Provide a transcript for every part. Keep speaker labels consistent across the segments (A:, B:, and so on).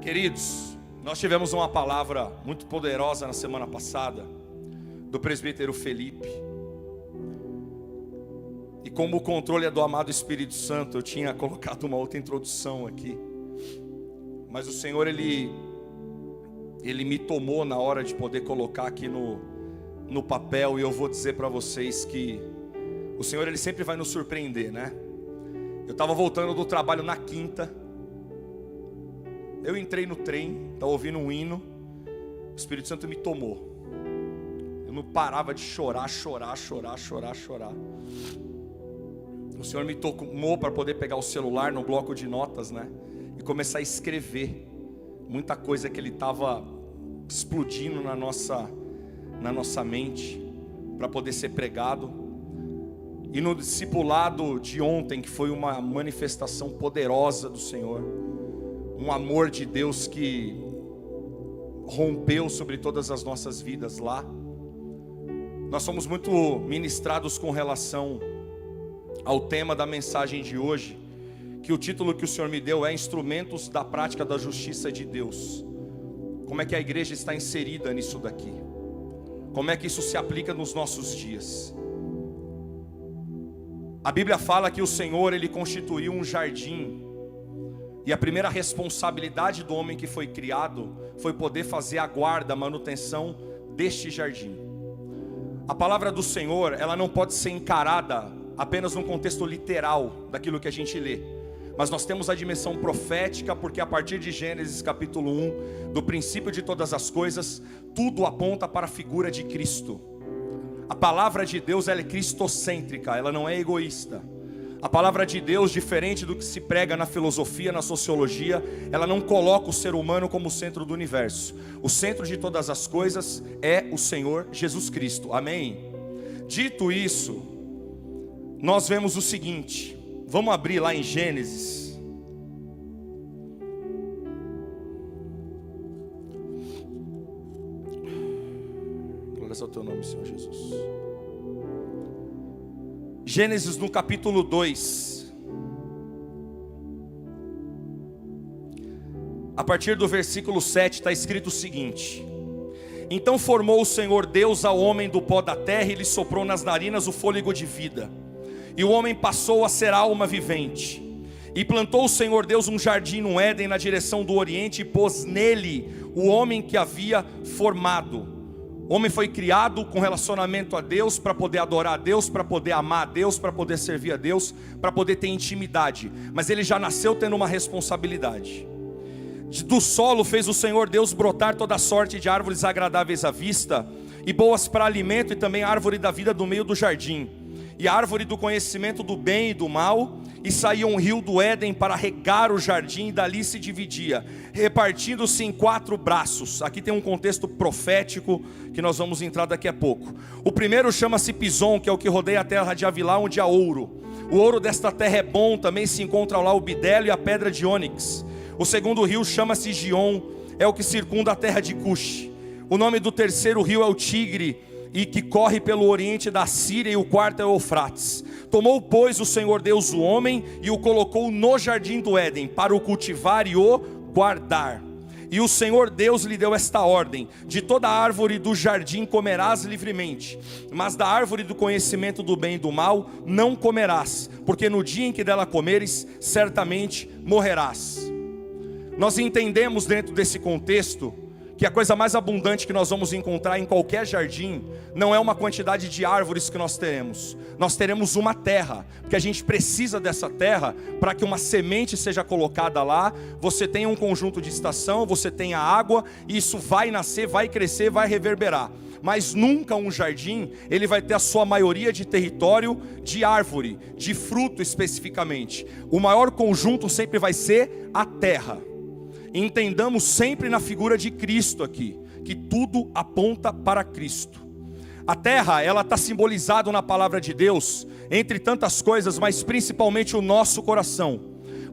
A: Queridos, nós tivemos uma palavra muito poderosa na semana passada do presbítero Felipe. E como o controle é do amado Espírito Santo, eu tinha colocado uma outra introdução aqui. Mas o Senhor, Ele me tomou na hora de poder colocar aqui no papel. E eu vou dizer para vocês que o Senhor, Ele sempre vai nos surpreender, né? Eu estava voltando do trabalho na quinta. Eu entrei no trem, estava ouvindo um hino. O Espírito Santo me tomou. Eu não parava de chorar. O Senhor me tomou para poder pegar o celular no bloco de notas, né? E começar a escrever muita coisa que Ele estava explodindo na nossa mente, para poder ser pregado. E no discipulado de ontem, que foi uma manifestação poderosa do Senhor, um amor de Deus que rompeu sobre todas as nossas vidas lá. Nós somos muito ministrados com relação ao tema da mensagem de hoje, que o título que o Senhor me deu é Instrumentos da Prática da Justiça de Deus. Como é que a igreja está inserida nisso daqui? Como é que isso se aplica nos nossos dias? A Bíblia fala que o Senhor, Ele constituiu um jardim. E a primeira responsabilidade do homem que foi criado foi poder fazer a guarda, a manutenção deste jardim. A palavra do Senhor, ela não pode ser encarada apenas num contexto literal daquilo que a gente lê. Mas nós temos a dimensão profética, porque a partir de Gênesis capítulo 1, do princípio de todas as coisas, tudo aponta para a figura de Cristo. A palavra de Deus, ela é cristocêntrica, ela não é egoísta. A palavra de Deus, diferente do que se prega na filosofia, na sociologia, ela não coloca o ser humano como o centro do universo. O centro de todas as coisas é o Senhor Jesus Cristo. Amém? Dito isso, nós vemos o seguinte. Vamos abrir lá em Gênesis. Glória ao teu nome, Senhor Jesus. Gênesis no capítulo 2. A partir do versículo 7 está escrito o seguinte: Então formou o Senhor Deus ao homem do pó da terra e lhe soprou nas narinas o fôlego de vida. E o homem passou a ser alma vivente. E plantou o Senhor Deus um jardim no Éden na direção do Oriente e pôs nele o homem que havia formado. O homem foi criado com relacionamento a Deus, para poder adorar a Deus, para poder amar a Deus, para poder servir a Deus, para poder ter intimidade. Mas ele já nasceu tendo uma responsabilidade. Do solo fez o Senhor Deus brotar toda sorte de árvores agradáveis à vista, e boas para alimento, e também a árvore da vida do meio do jardim, e a árvore do conhecimento do bem e do mal. E saía um rio do Éden para regar o jardim, e dali se dividia, repartindo-se em 4 braços. Aqui tem um contexto profético que nós vamos entrar daqui a pouco. O primeiro chama-se Pison, que é o que rodeia a terra de Avilá, onde há ouro. O ouro desta terra é bom, também se encontra lá o bidélio e a pedra de ônix. O segundo rio chama-se Gion, é o que circunda a terra de Cush. O nome do terceiro rio é o Tigre, e que corre pelo oriente da Síria, e o quarto é o Eufrates. Tomou, pois, o Senhor Deus o homem e o colocou no jardim do Éden para o cultivar e o guardar. E o Senhor Deus lhe deu esta ordem: de toda árvore do jardim comerás livremente, mas da árvore do conhecimento do bem e do mal não comerás, porque no dia em que dela comeres, certamente morrerás. Nós entendemos dentro desse contexto que a coisa mais abundante que nós vamos encontrar em qualquer jardim não é uma quantidade de árvores que nós teremos. Nós teremos uma terra, porque a gente precisa dessa terra para que uma semente seja colocada lá. Você tenha um conjunto de estação, você tenha água, e isso vai nascer, vai crescer, vai reverberar. Mas nunca um jardim, ele vai ter a sua maioria de território de árvore, de fruto especificamente. O maior conjunto sempre vai ser a terra. Entendamos sempre na figura de Cristo aqui, que tudo aponta para Cristo. A terra, ela está simbolizada na palavra de Deus, entre tantas coisas, mas principalmente o nosso coração.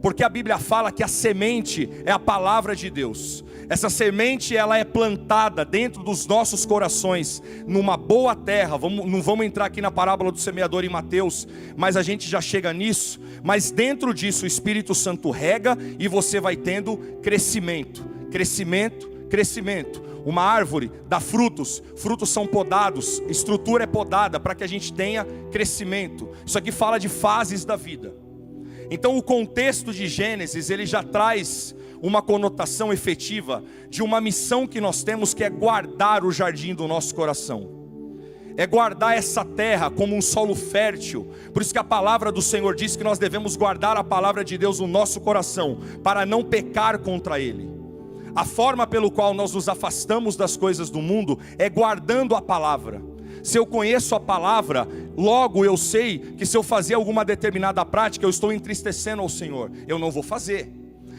A: Porque a Bíblia fala que a semente é a palavra de Deus. Essa semente, ela é plantada dentro dos nossos corações, numa boa terra. Não vamos entrar aqui na parábola do semeador em Mateus, mas a gente já chega nisso. Mas dentro disso o Espírito Santo rega e você vai tendo crescimento, crescimento, crescimento. Uma árvore dá frutos, frutos são podados, estrutura é podada para que a gente tenha crescimento. Isso aqui fala de fases da vida. Então o contexto de Gênesis, ele já traz uma conotação efetiva de uma missão que nós temos, que é guardar o jardim do nosso coração. É guardar essa terra como um solo fértil. Por isso que a palavra do Senhor diz que nós devemos guardar a palavra de Deus no nosso coração, para não pecar contra Ele. A forma pelo qual nós nos afastamos das coisas do mundo é guardando a palavra. Se eu conheço a palavra, logo eu sei que se eu fazer alguma determinada prática, eu estou entristecendo ao Senhor. Eu não vou fazer.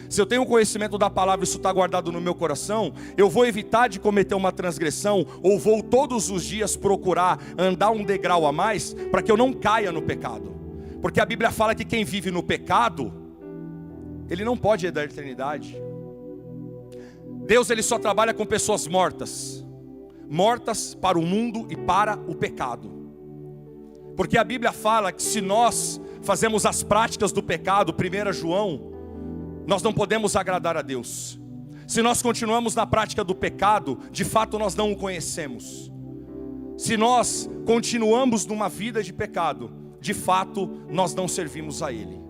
A: Se eu tenho conhecimento da palavra e isso está guardado no meu coração, eu vou evitar de cometer uma transgressão, ou vou todos os dias procurar andar um degrau a mais, para que eu não caia no pecado. Porque a Bíblia fala que quem vive no pecado, ele não pode herdar a eternidade. Deus, ele só trabalha com pessoas mortas. Mortas para o mundo e para o pecado. Porque a Bíblia fala que se nós fazemos as práticas do pecado, 1 João, nós não podemos agradar a Deus. Se nós continuamos na prática do pecado, de fato nós não o conhecemos. Se nós continuamos numa vida de pecado, de fato nós não servimos a Ele.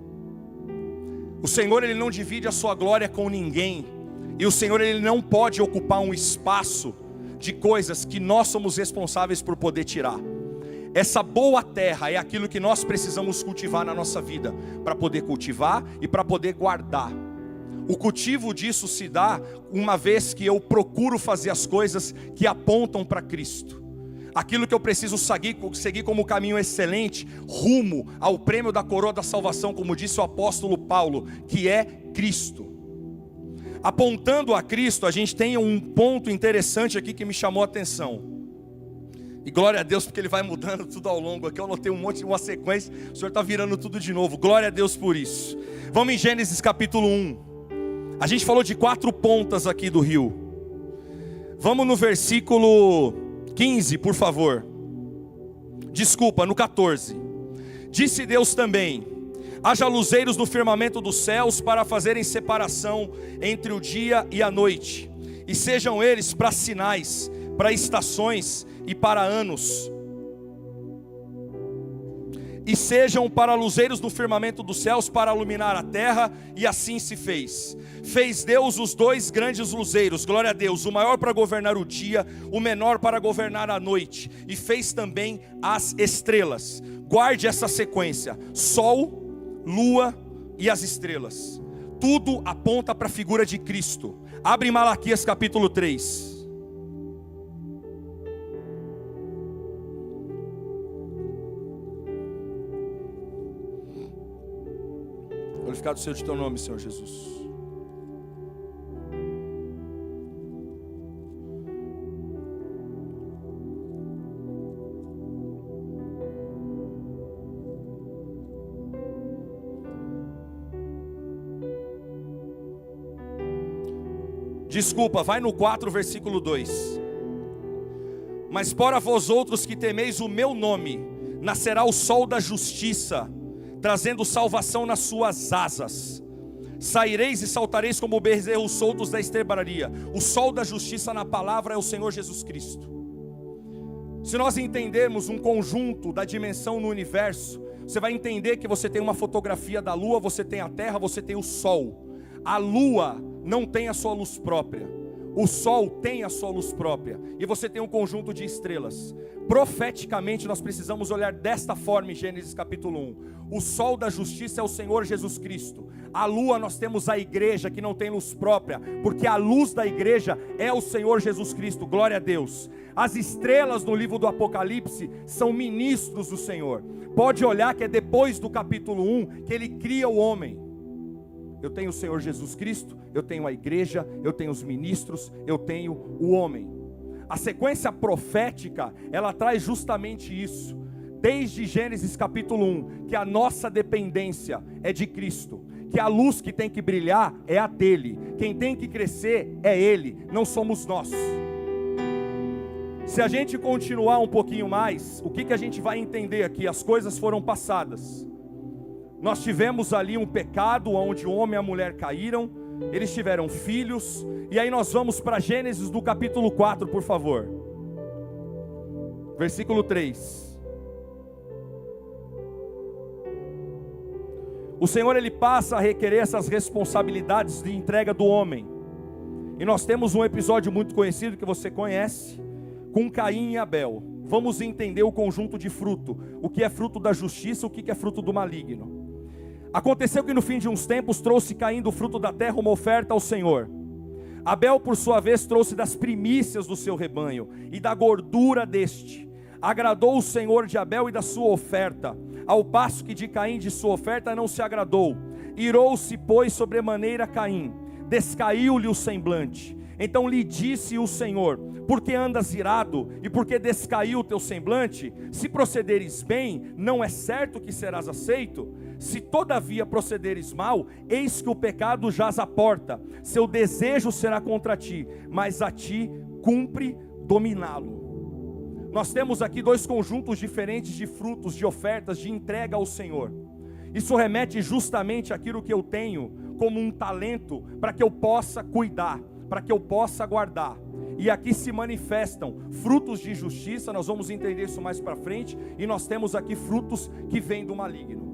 A: O Senhor, ele não divide a sua glória com ninguém. E o Senhor, ele não pode ocupar um espaço de coisas que nós somos responsáveis por poder tirar. Essa boa terra é aquilo que nós precisamos cultivar na nossa vida, para poder cultivar e para poder guardar. O cultivo disso se dá uma vez que eu procuro fazer as coisas que apontam para Cristo. Aquilo que eu preciso seguir como caminho excelente, rumo ao prêmio da coroa da salvação, como disse o apóstolo Paulo, que é Cristo. Apontando a Cristo, a gente tem um ponto interessante aqui que me chamou a atenção. E glória a Deus, porque Ele vai mudando tudo ao longo. Aqui eu notei uma sequência, o Senhor está virando tudo de novo. Glória a Deus por isso. Vamos em Gênesis capítulo 1. A gente falou de 4 pontas aqui do rio. Vamos no versículo 15, por favor. Desculpa, no 14. Disse Deus também: haja luzeiros no firmamento dos céus para fazerem separação entre o dia e a noite, e sejam eles para sinais, para estações e para anos, e sejam para luzeiros no firmamento dos céus para iluminar a terra. E assim se fez. Fez Deus os 2 grandes luzeiros, glória a Deus, o maior para governar o dia, o menor para governar a noite, e fez também as estrelas. Guarde essa sequência: sol, lua e as estrelas. Tudo aponta para a figura de Cristo. Abre em Malaquias capítulo 3. Glorificado seja o teu nome, Senhor Jesus. Desculpa, vai no 4, versículo 2. Mas para vós outros que temeis o meu nome, nascerá o sol da justiça, trazendo salvação nas suas asas. Saireis e saltareis como bezerros soltos da estrebaria. O sol da justiça na palavra é o Senhor Jesus Cristo. Se nós entendermos um conjunto da dimensão no universo, você vai entender que você tem uma fotografia da lua, você tem a terra, você tem o sol. A lua não tem a sua luz própria, o sol tem a sua luz própria, e você tem um conjunto de estrelas. Profeticamente nós precisamos olhar desta forma em Gênesis capítulo 1. O sol da justiça é o Senhor Jesus Cristo. A lua nós temos a igreja que não tem luz própria, porque a luz da igreja é o Senhor Jesus Cristo, glória a Deus. As estrelas no livro do Apocalipse são ministros do Senhor. Pode olhar que é depois do capítulo 1 que ele cria o homem. Eu tenho o Senhor Jesus Cristo, eu tenho a igreja, eu tenho os ministros, eu tenho o homem. A sequência profética, ela traz justamente isso. Desde Gênesis capítulo 1, que a nossa dependência é de Cristo, que a luz que tem que brilhar é a dele. Quem tem que crescer é ele, não somos nós. Se a gente continuar um pouquinho mais, o que a gente vai entender aqui? As coisas foram passadas. Nós tivemos ali um pecado, onde o homem e a mulher caíram, eles tiveram filhos, e aí nós vamos para Gênesis do capítulo 4, por favor. Versículo 3. O Senhor, ele passa a requerer essas responsabilidades de entrega do homem. E nós temos um episódio muito conhecido que você conhece, com Caim e Abel. Vamos entender o conjunto de fruto, o que é fruto da justiça, o que é fruto do maligno. Aconteceu que no fim de uns tempos trouxe Caim do fruto da terra uma oferta ao Senhor. Abel, por sua vez, trouxe das primícias do seu rebanho e da gordura deste. Agradou o Senhor de Abel e da sua oferta, ao passo que de Caim de sua oferta não se agradou. Irou-se, pois, sobremaneira Caim, descaiu-lhe o semblante. Então lhe disse o Senhor: por que andas irado, e por que descaiu o teu semblante? Se procederes bem, não é certo que serás aceito? Se todavia procederes mal, eis que o pecado jaz à porta, seu desejo será contra ti, mas a ti cumpre dominá-lo. Nós temos aqui dois conjuntos diferentes de frutos, de ofertas, de entrega ao Senhor. Isso remete justamente àquilo que eu tenho como um talento, para que eu possa cuidar, para que eu possa guardar. E aqui se manifestam frutos de justiça, nós vamos entender isso mais para frente, e nós temos aqui frutos que vêm do maligno.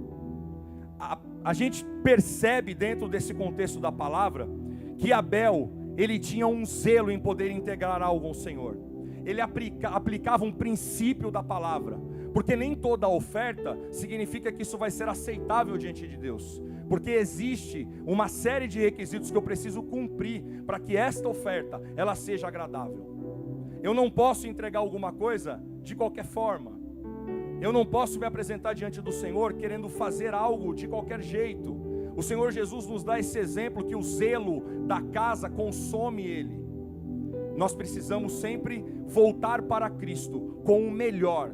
A: A gente percebe dentro desse contexto da palavra, que Abel, ele tinha um zelo em poder integrar algo ao Senhor. Ele aplicava um princípio da palavra, porque nem toda oferta significa que isso vai ser aceitável diante de Deus, porque existe uma série de requisitos que eu preciso cumprir, para que esta oferta, ela seja agradável. Eu não posso entregar alguma coisa de qualquer forma, eu não posso me apresentar diante do Senhor querendo fazer algo de qualquer jeito. O Senhor Jesus nos dá esse exemplo, que o zelo da casa consome ele. Nós precisamos sempre voltar para Cristo com o melhor.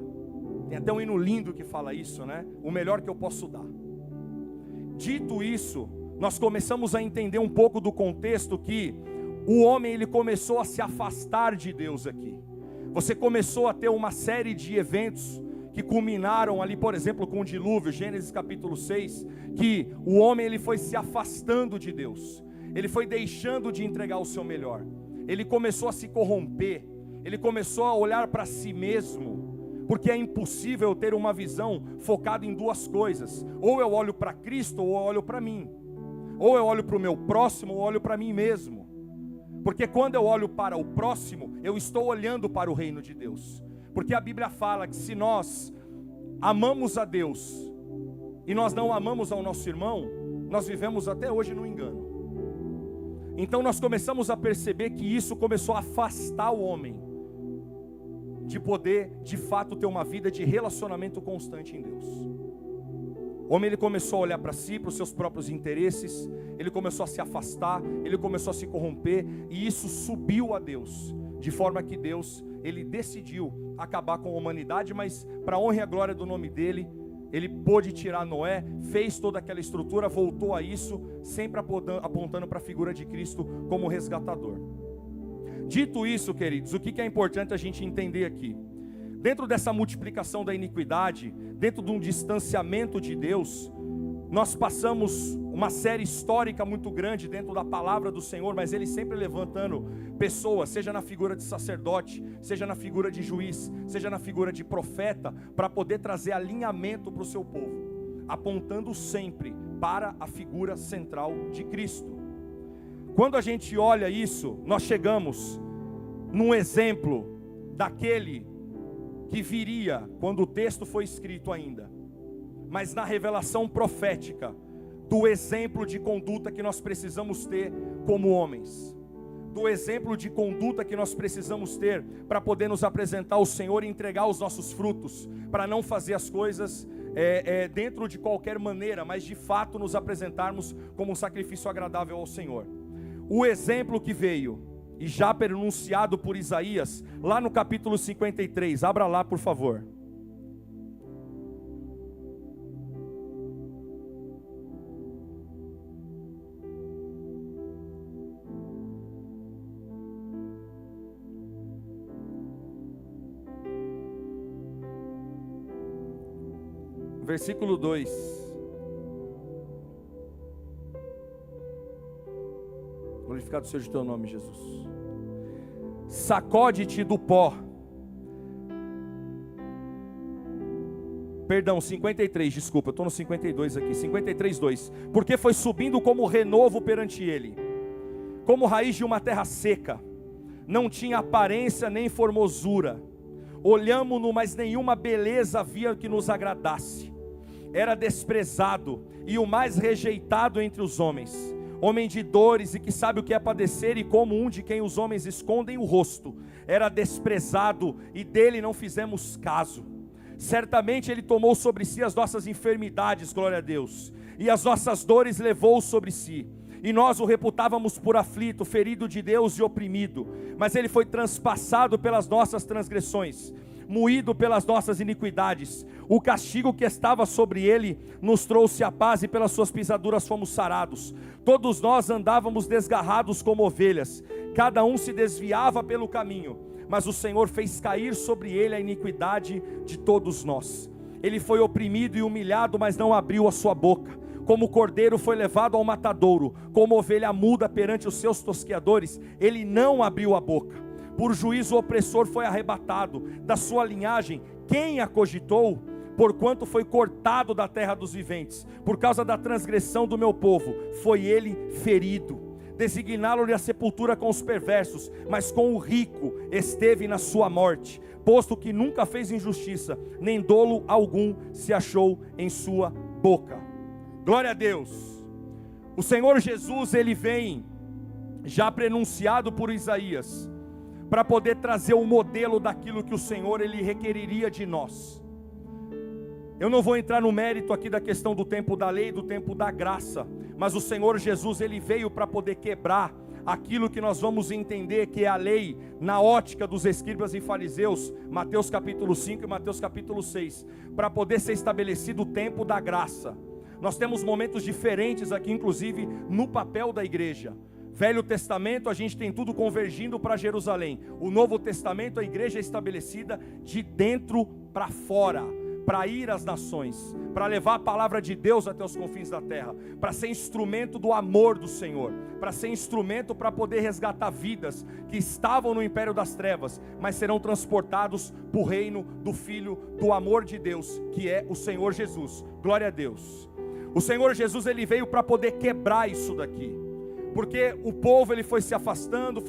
A: Tem até um hino lindo que fala isso, né? O melhor que eu posso dar. Dito isso, nós começamos a entender um pouco do contexto, que o homem, ele começou a se afastar de Deus aqui. Você começou a ter uma série de eventos que culminaram ali, por exemplo, com o dilúvio, Gênesis capítulo 6, que o homem, ele foi se afastando de Deus. Ele foi deixando de entregar o seu melhor. Ele começou a se corromper, ele começou a olhar para si mesmo, porque é impossível ter uma visão focada em duas coisas: ou eu olho para Cristo, ou eu olho para mim, ou eu olho para o meu próximo, ou eu olho para mim mesmo. Porque quando eu olho para o próximo, eu estou olhando para o reino de Deus, porque a Bíblia fala que se nós amamos a Deus, e nós não amamos ao nosso irmão, nós vivemos até hoje no engano. Então nós começamos a perceber que isso começou a afastar o homem de poder, de fato, ter uma vida de relacionamento constante em Deus. O homem, ele começou a olhar para si, para os seus próprios interesses, ele começou a se afastar, ele começou a se corromper, e isso subiu a Deus, de forma que Deus, ele decidiu acabar com a humanidade, mas para a honra e a glória do nome dele, ele pôde tirar Noé, fez toda aquela estrutura, voltou a isso, sempre apontando para a figura de Cristo como resgatador. Dito isso, queridos, o que é importante a gente entender aqui? Dentro dessa multiplicação da iniquidade, dentro de um distanciamento de Deus, nós passamos uma série histórica muito grande dentro da palavra do Senhor, mas Ele sempre levantando pessoas, seja na figura de sacerdote, seja na figura de juiz, seja na figura de profeta, para poder trazer alinhamento para o seu povo, apontando sempre para a figura central de Cristo. Quando a gente olha isso, nós chegamos num exemplo daquele que viria quando o texto foi escrito ainda, mas na revelação profética, do exemplo de conduta que nós precisamos ter como homens, do exemplo de conduta que nós precisamos ter para poder nos apresentar ao Senhor e entregar os nossos frutos, para não fazer as coisas dentro de qualquer maneira, mas de fato nos apresentarmos como um sacrifício agradável ao Senhor. O exemplo que veio, e já pronunciado por Isaías, lá no capítulo 53, abra lá por favor. versículo 2. Glorificado seja o teu nome, Jesus. Sacode-te do pó. Perdão, 53, desculpa, eu estou no 52 aqui, 53, 2. Porque foi subindo como renovo perante ele, como raiz de uma terra seca, não tinha aparência nem formosura. Olhamo-no, mas nenhuma beleza havia que nos agradasse. Era desprezado e o mais rejeitado entre os homens, homem de dores e que sabe o que é padecer, e como um de quem os homens escondem o rosto. Era desprezado e dele não fizemos caso. Certamente ele tomou sobre si as nossas enfermidades, glória a Deus, e as nossas dores levou sobre si. E nós o reputávamos por aflito, ferido de Deus e oprimido. Mas ele foi transpassado pelas nossas transgressões, moído pelas nossas iniquidades. O castigo que estava sobre ele nos trouxe a paz, e pelas suas pisaduras fomos sarados. Todos nós andávamos desgarrados como ovelhas, cada um se desviava pelo caminho, mas o Senhor fez cair sobre ele a iniquidade de todos nós. Ele foi oprimido e humilhado, mas não abriu a sua boca. Como cordeiro foi levado ao matadouro, como ovelha muda perante os seus tosqueadores, ele não abriu a boca. Por juízo o opressor foi arrebatado, da sua linhagem quem a cogitou? Porquanto foi cortado da terra dos viventes, por causa da transgressão do meu povo, foi ele ferido. Designaram-lhe a sepultura com os perversos, mas com o rico esteve na sua morte, posto que nunca fez injustiça, nem dolo algum se achou em sua boca. Glória a Deus. O Senhor Jesus, ele vem já prenunciado por Isaías, para poder trazer o modelo daquilo que o Senhor ele requeriria de nós. Eu não vou entrar no mérito aqui da questão do tempo da lei e do tempo da graça, mas o Senhor Jesus ele veio para poder quebrar aquilo que nós vamos entender que é a lei na ótica dos escribas e fariseus, Mateus capítulo 5 e Mateus capítulo 6, para poder ser estabelecido o tempo da graça. Nós temos momentos diferentes aqui, inclusive no papel da igreja. Velho Testamento, a gente tem tudo convergindo para Jerusalém. O Novo Testamento, a igreja é estabelecida de dentro para fora, para ir às nações, para levar a palavra de Deus até os confins da terra, para ser instrumento do amor do Senhor, para ser instrumento para poder resgatar vidas que estavam no império das trevas, mas serão transportados para o reino do Filho do amor de Deus, que é o Senhor Jesus. Glória a Deus. O Senhor Jesus ele veio para poder quebrar isso daqui, porque o povo ele foi se afastando,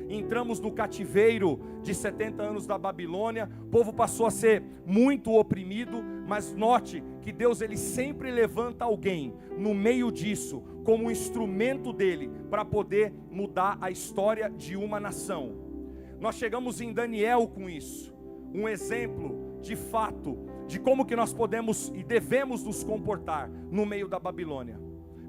A: entramos no cativeiro de 70 anos da Babilônia, o povo passou a ser muito oprimido, mas note que Deus ele sempre levanta alguém no meio disso, como um instrumento dele, para poder mudar a história de uma nação. Nós chegamos em Daniel com isso, um exemplo de fato, de como que nós podemos e devemos nos comportar no meio da Babilônia.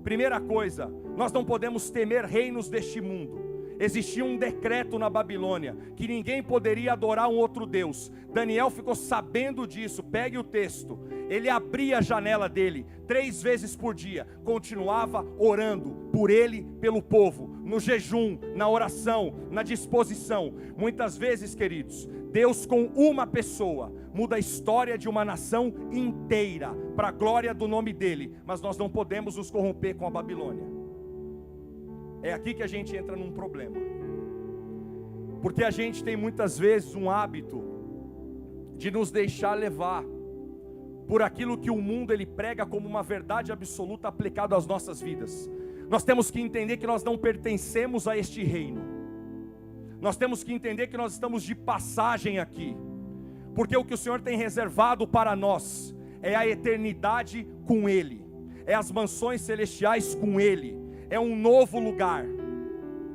A: Primeira coisa, nós não podemos temer reinos deste mundo. Existia um decreto na Babilônia, que ninguém poderia adorar um outro Deus. Daniel ficou sabendo disso, pegue o texto. Ele abria a janela dele, 3 vezes por dia, continuava orando por ele, pelo povo, no jejum, na oração, na disposição. Muitas vezes, queridos, Deus com uma pessoa muda a história de uma nação inteira, para a glória do nome dele, mas nós não podemos nos corromper com a Babilônia. É aqui que a gente entra num problema, porque a gente tem muitas vezes um hábito de nos deixar levar por aquilo que o mundo ele prega como uma verdade absoluta aplicada às nossas vidas. Nós temos que entender que nós não pertencemos a este reino. Nós temos que entender que nós estamos de passagem aqui, porque o que o Senhor tem reservado para nós é a eternidade com Ele, é as mansões celestiais com Ele, é um novo lugar,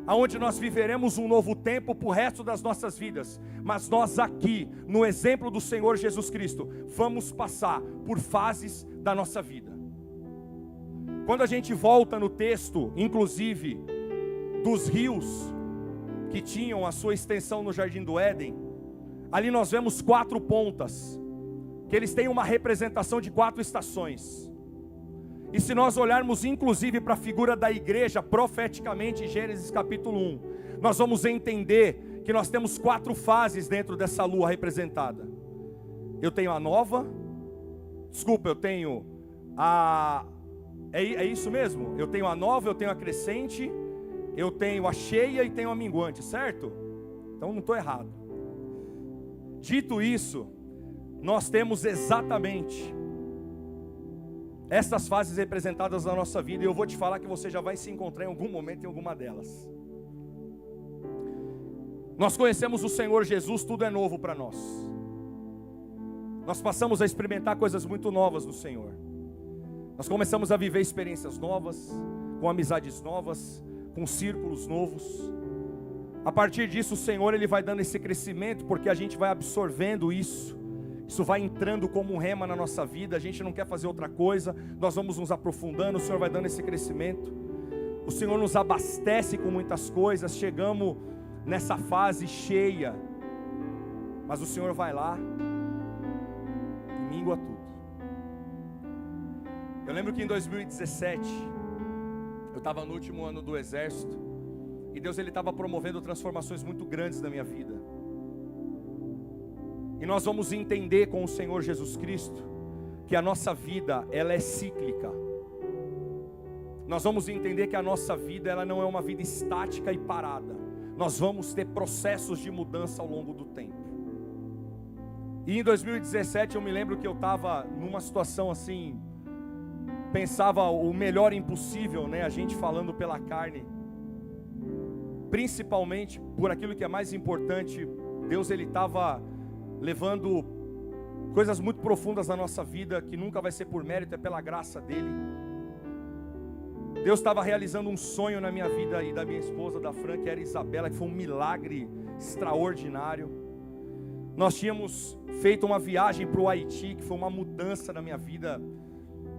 A: aonde nós viveremos um novo tempo para o resto das nossas vidas. Mas nós aqui, no exemplo do Senhor Jesus Cristo, vamos passar por fases da nossa vida. Quando a gente volta no texto, inclusive, dos rios que tinham a sua extensão no Jardim do Éden, ali nós vemos 4 pontas, que eles têm uma representação de 4 estações. E se nós olharmos inclusive para a figura da igreja, profeticamente em Gênesis capítulo 1, nós vamos entender que nós temos 4 fases dentro dessa lua representada. Eu tenho a nova, Desculpa, eu tenho a... É isso mesmo? Eu tenho a nova, eu tenho a crescente, eu tenho a cheia e tenho a minguante, certo? Então não estou errado. Dito isso, nós temos exatamente essas fases representadas na nossa vida, e eu vou te falar que você já vai se encontrar em algum momento em alguma delas. Nós conhecemos o Senhor Jesus, tudo é novo para nós. Nós passamos a experimentar coisas muito novas no Senhor. Nós começamos a viver experiências novas, com amizades novas, com círculos novos. A partir disso o Senhor Ele vai dando esse crescimento, porque a gente vai absorvendo isso. Isso vai entrando como um rema na nossa vida, a gente não quer fazer outra coisa, nós vamos nos aprofundando, o Senhor vai dando esse crescimento. O Senhor nos abastece com muitas coisas, chegamos nessa fase cheia, mas o Senhor vai lá e mingua tudo. Eu lembro que em 2017, eu estava no último ano do exército, e Deus Ele estava promovendo transformações muito grandes na minha vida. E nós vamos entender com o Senhor Jesus Cristo que a nossa vida, ela é cíclica. Nós vamos entender que a nossa vida, ela não é uma vida estática e parada. Nós vamos ter processos de mudança ao longo do tempo. E em 2017 eu me lembro que eu estava numa situação assim, pensava o melhor impossível, né? A gente falando pela carne, principalmente por aquilo que é mais importante. Deus Ele estava levando coisas muito profundas na nossa vida, que nunca vai ser por mérito, é pela graça dEle. Deus estava realizando um sonho na minha vida e da minha esposa, da Fran, que era Isabela, que foi um milagre extraordinário. Nós tínhamos feito uma viagem para o Haiti, que foi uma mudança na minha vida,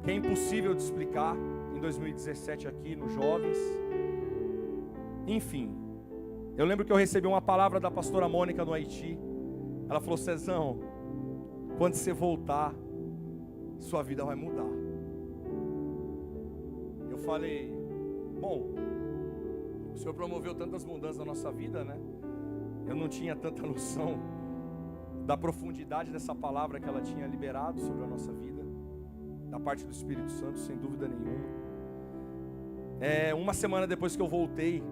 A: que é impossível de explicar, em 2017 aqui nos Jovens. Enfim, eu lembro que eu recebi uma palavra da pastora Mônica no Haiti. Ela falou: Cezão, quando você voltar, sua vida vai mudar. Eu falei: bom, o Senhor promoveu tantas mudanças na nossa vida, né? Eu não tinha tanta noção da profundidade dessa palavra que ela tinha liberado sobre a nossa vida, da parte do Espírito Santo, sem dúvida nenhuma. Uma semana depois que eu voltei,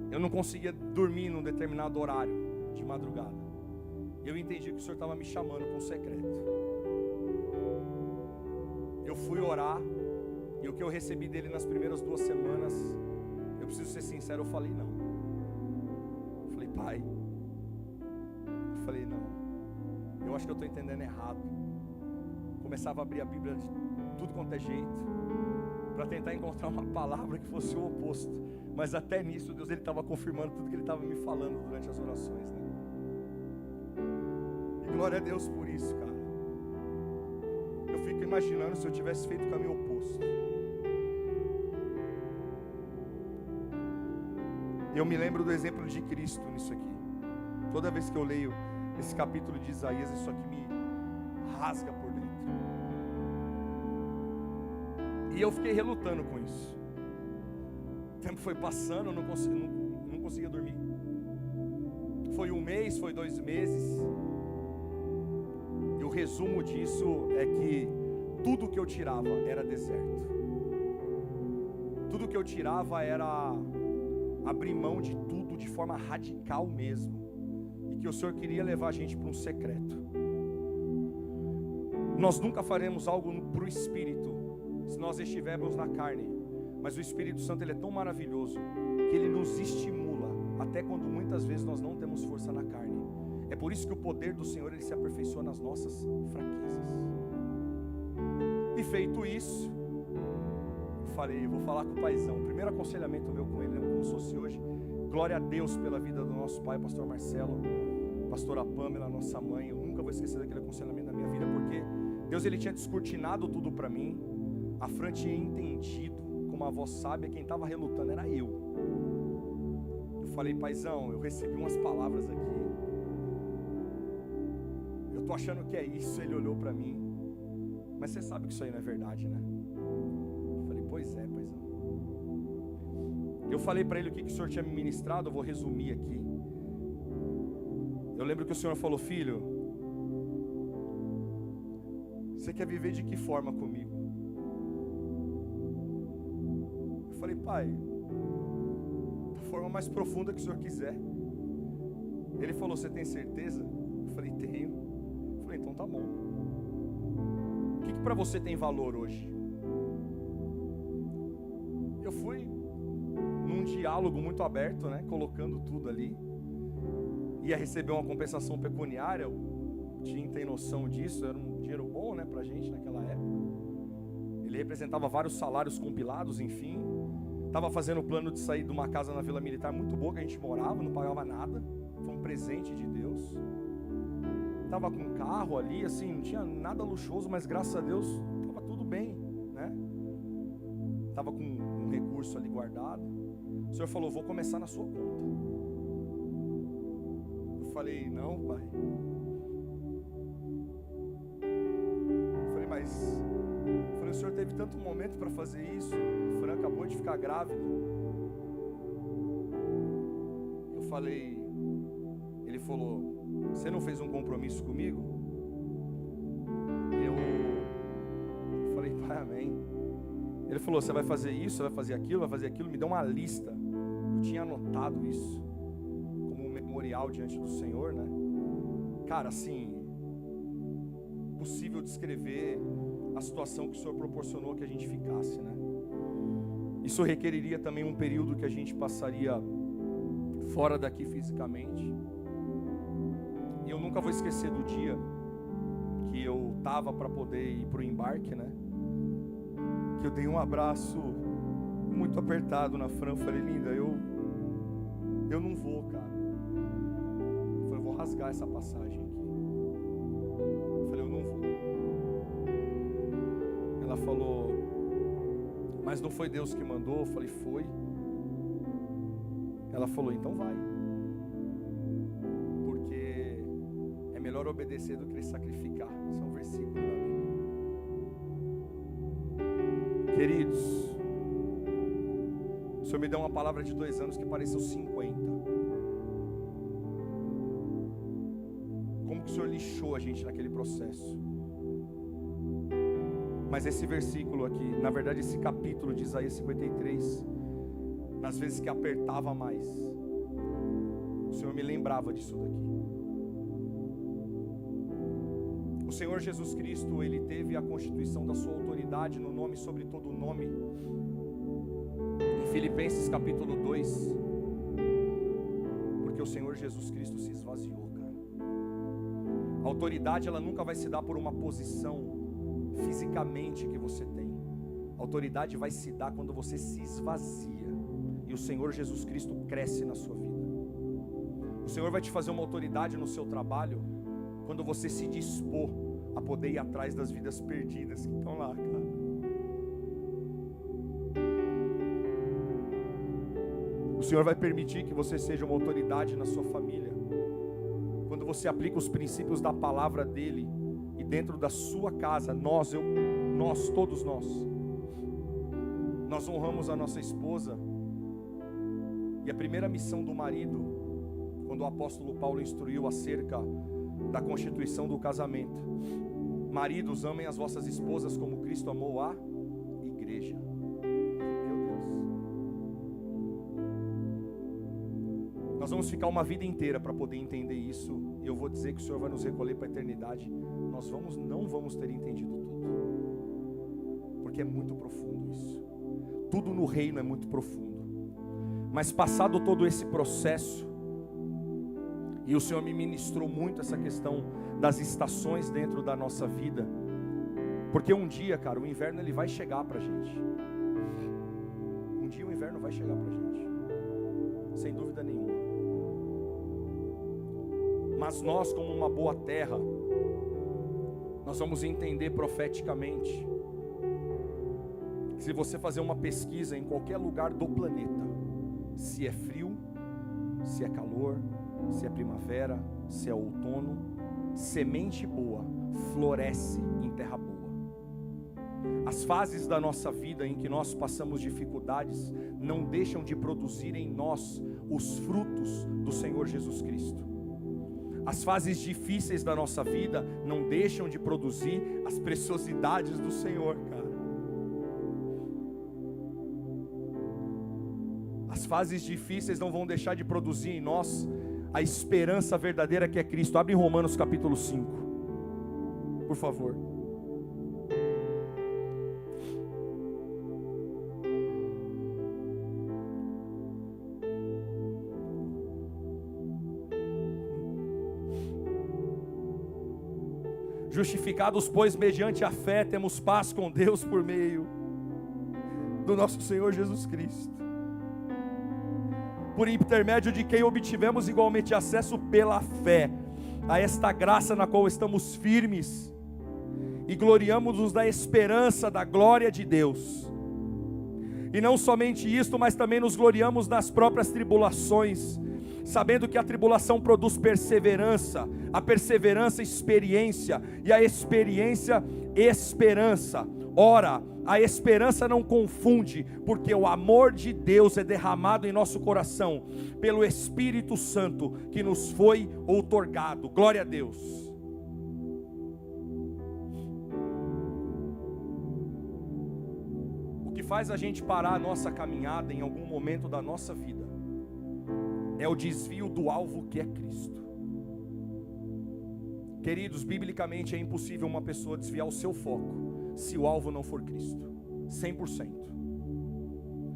A: eu não conseguia dormir num determinado horário de madrugada. Eu entendi que o Senhor estava me chamando para um secreto. Eu fui orar, e o que eu recebi dele nas primeiras 2 semanas, eu preciso ser sincero, eu falei não. Eu falei: pai, eu falei não, eu acho que eu estou entendendo errado. Começava a abrir a Bíblia de tudo quanto é jeito, para tentar encontrar uma palavra que fosse o oposto. Mas até nisso Deus Ele estava confirmando tudo que Ele estava me falando durante as orações, né? Glória a Deus por isso, cara. Eu fico imaginando se eu tivesse feito o caminho oposto. Eu me lembro do exemplo de Cristo nisso aqui. Toda vez que eu leio esse capítulo de Isaías, isso aqui me rasga por dentro. E eu fiquei relutando com isso. O tempo foi passando, eu não conseguia dormir. Foi 1 mês, foi 2 meses. O resumo disso é que tudo que eu tirava era deserto. Tudo que eu tirava era abrir mão de tudo de forma radical mesmo. E que o Senhor queria levar a gente para um secreto. Nós nunca faremos algo para o Espírito se nós estivermos na carne. Mas o Espírito Santo, ele é tão maravilhoso que ele nos estimula, até quando muitas vezes nós não temos força na carne. É por isso que o poder do Senhor, ele se aperfeiçoa nas nossas fraquezas. E feito isso, eu falei: eu vou falar com o paizão. O primeiro aconselhamento meu com ele, lembro como se fosse hoje. Glória a Deus pela vida do nosso pai, pastor Marcelo, pastora Pamela, nossa mãe. Eu nunca vou esquecer daquele aconselhamento na minha vida, porque Deus, ele tinha descortinado tudo para mim. A Fran tinha entendido, como a avó sábia, quem estava relutando era eu. Eu falei: paizão, eu recebi umas palavras aqui. Eu tô achando que é isso. Ele olhou para mim: mas você sabe que isso aí não é verdade, né? Eu falei: pois é, paizão. Eu falei para ele o que o Senhor tinha me ministrado. Eu vou resumir aqui. Eu lembro que o Senhor falou: filho, você quer viver de que forma comigo? Eu falei: pai, da forma mais profunda que o senhor quiser. Ele falou: você tem certeza? Eu falei: tenho. Eu falei: então tá bom. O que para você tem valor hoje? Eu fui num diálogo muito aberto, né? Colocando tudo ali. Ia receber uma compensação pecuniária. O Tim tem noção disso. Era um dinheiro bom, né, pra gente naquela época. Ele representava vários salários compilados, enfim. Estava fazendo o plano de sair de uma casa na Vila Militar muito boa que a gente morava, não pagava nada. Foi um presente de Deus. Estava com um carro ali, assim, não tinha nada luxuoso, mas graças a Deus estava tudo bem, né? Estava com um recurso ali guardado. O Senhor falou: vou começar na sua conta. Eu falei: não, pai. Eu falei: mas... Eu falei: o senhor teve tanto momento para fazer isso. A Fran acabou de ficar grávida. Eu falei... Ele falou: você não fez um compromisso comigo? Eu falei: pai, amém. Ele falou: você vai fazer isso, você vai fazer aquilo, vai fazer aquilo. Me deu uma lista. Eu tinha anotado isso como um memorial diante do Senhor, né? Cara, assim, possível descrever a situação que o Senhor proporcionou que a gente ficasse, né? Isso requeriria também um período que a gente passaria fora daqui fisicamente. E eu nunca vou esquecer do dia que eu tava para poder ir pro embarque, né? Que eu dei um abraço muito apertado na Fran. Falei: linda, eu não vou, cara. Eu falei: eu vou rasgar essa passagem aqui. Eu falei: eu não vou. Ela falou: mas não foi Deus que mandou? Eu falei: foi. Ela falou: então vai. Porque é melhor obedecer do que sacrificar. Esse é um versículo da Bíblia. Queridos, o Senhor me deu uma palavra de 2 anos que pareceu 50. Como que o Senhor lixou a gente naquele processo? Mas esse versículo aqui, na verdade esse capítulo de Isaías 53, nas vezes que apertava mais, o Senhor me lembrava disso daqui. O Senhor Jesus Cristo, Ele teve a constituição da sua autoridade no nome sobre todo nome. Em Filipenses capítulo 2. Porque o Senhor Jesus Cristo se esvaziou, cara. A autoridade, ela nunca vai se dar por uma posição fisicamente que você tem. A autoridade vai se dar quando você se esvazia. E o Senhor Jesus Cristo cresce na sua vida. O Senhor vai te fazer uma autoridade no seu trabalho quando você se dispor a poder ir atrás das vidas perdidas que estão lá, cara. O Senhor vai permitir que você seja uma autoridade na sua família quando você aplica os princípios da palavra dele e dentro da sua casa. Todos nós honramos a nossa esposa. E a primeira missão do marido, quando o apóstolo Paulo instruiu acerca da constituição do casamento: maridos, amem as vossas esposas como Cristo amou a igreja. Meu Deus. Nós vamos ficar uma vida inteira para poder entender isso. E eu vou dizer que o Senhor vai nos recolher para a eternidade. Nós não vamos ter entendido tudo, porque é muito profundo isso. Tudo no reino é muito profundo. Mas passado todo esse processo, e o Senhor me ministrou muito essa questão das estações dentro da nossa vida, porque um dia, cara, o inverno ele vai chegar pra gente. Um dia o inverno vai chegar pra gente, sem dúvida nenhuma. Mas nós, como uma boa terra, nós vamos entender profeticamente que se você fazer uma pesquisa em qualquer lugar do planeta, se é frio, se é calor, se é primavera, se é outono, semente boa floresce em terra boa. As fases da nossa vida em que nós passamos dificuldades não deixam de produzir em nós os frutos do Senhor Jesus Cristo. As fases difíceis da nossa vida não deixam de produzir as preciosidades do Senhor, cara. As fases difíceis não vão deixar de produzir em nós a esperança verdadeira que é Cristo. Abre em Romanos capítulo 5, por favor. Justificados, pois, mediante a fé, temos paz com Deus por meio do nosso Senhor Jesus Cristo, por intermédio de quem obtivemos igualmente acesso pela fé a esta graça na qual estamos firmes e gloriamo-nos da esperança da glória de Deus. E não somente isto, mas também nos gloriamos nas próprias tribulações, sabendo que a tribulação produz perseverança, a perseverança experiência, e a experiência esperança. Ora, a esperança não confunde, porque o amor de Deus é derramado em nosso coração pelo Espírito Santo que nos foi outorgado. Glória a Deus. O que faz a gente parar a nossa caminhada em algum momento da nossa vida é o desvio do alvo que é Cristo. Queridos, biblicamente é impossível uma pessoa desviar o seu foco se o alvo não for Cristo, 100%.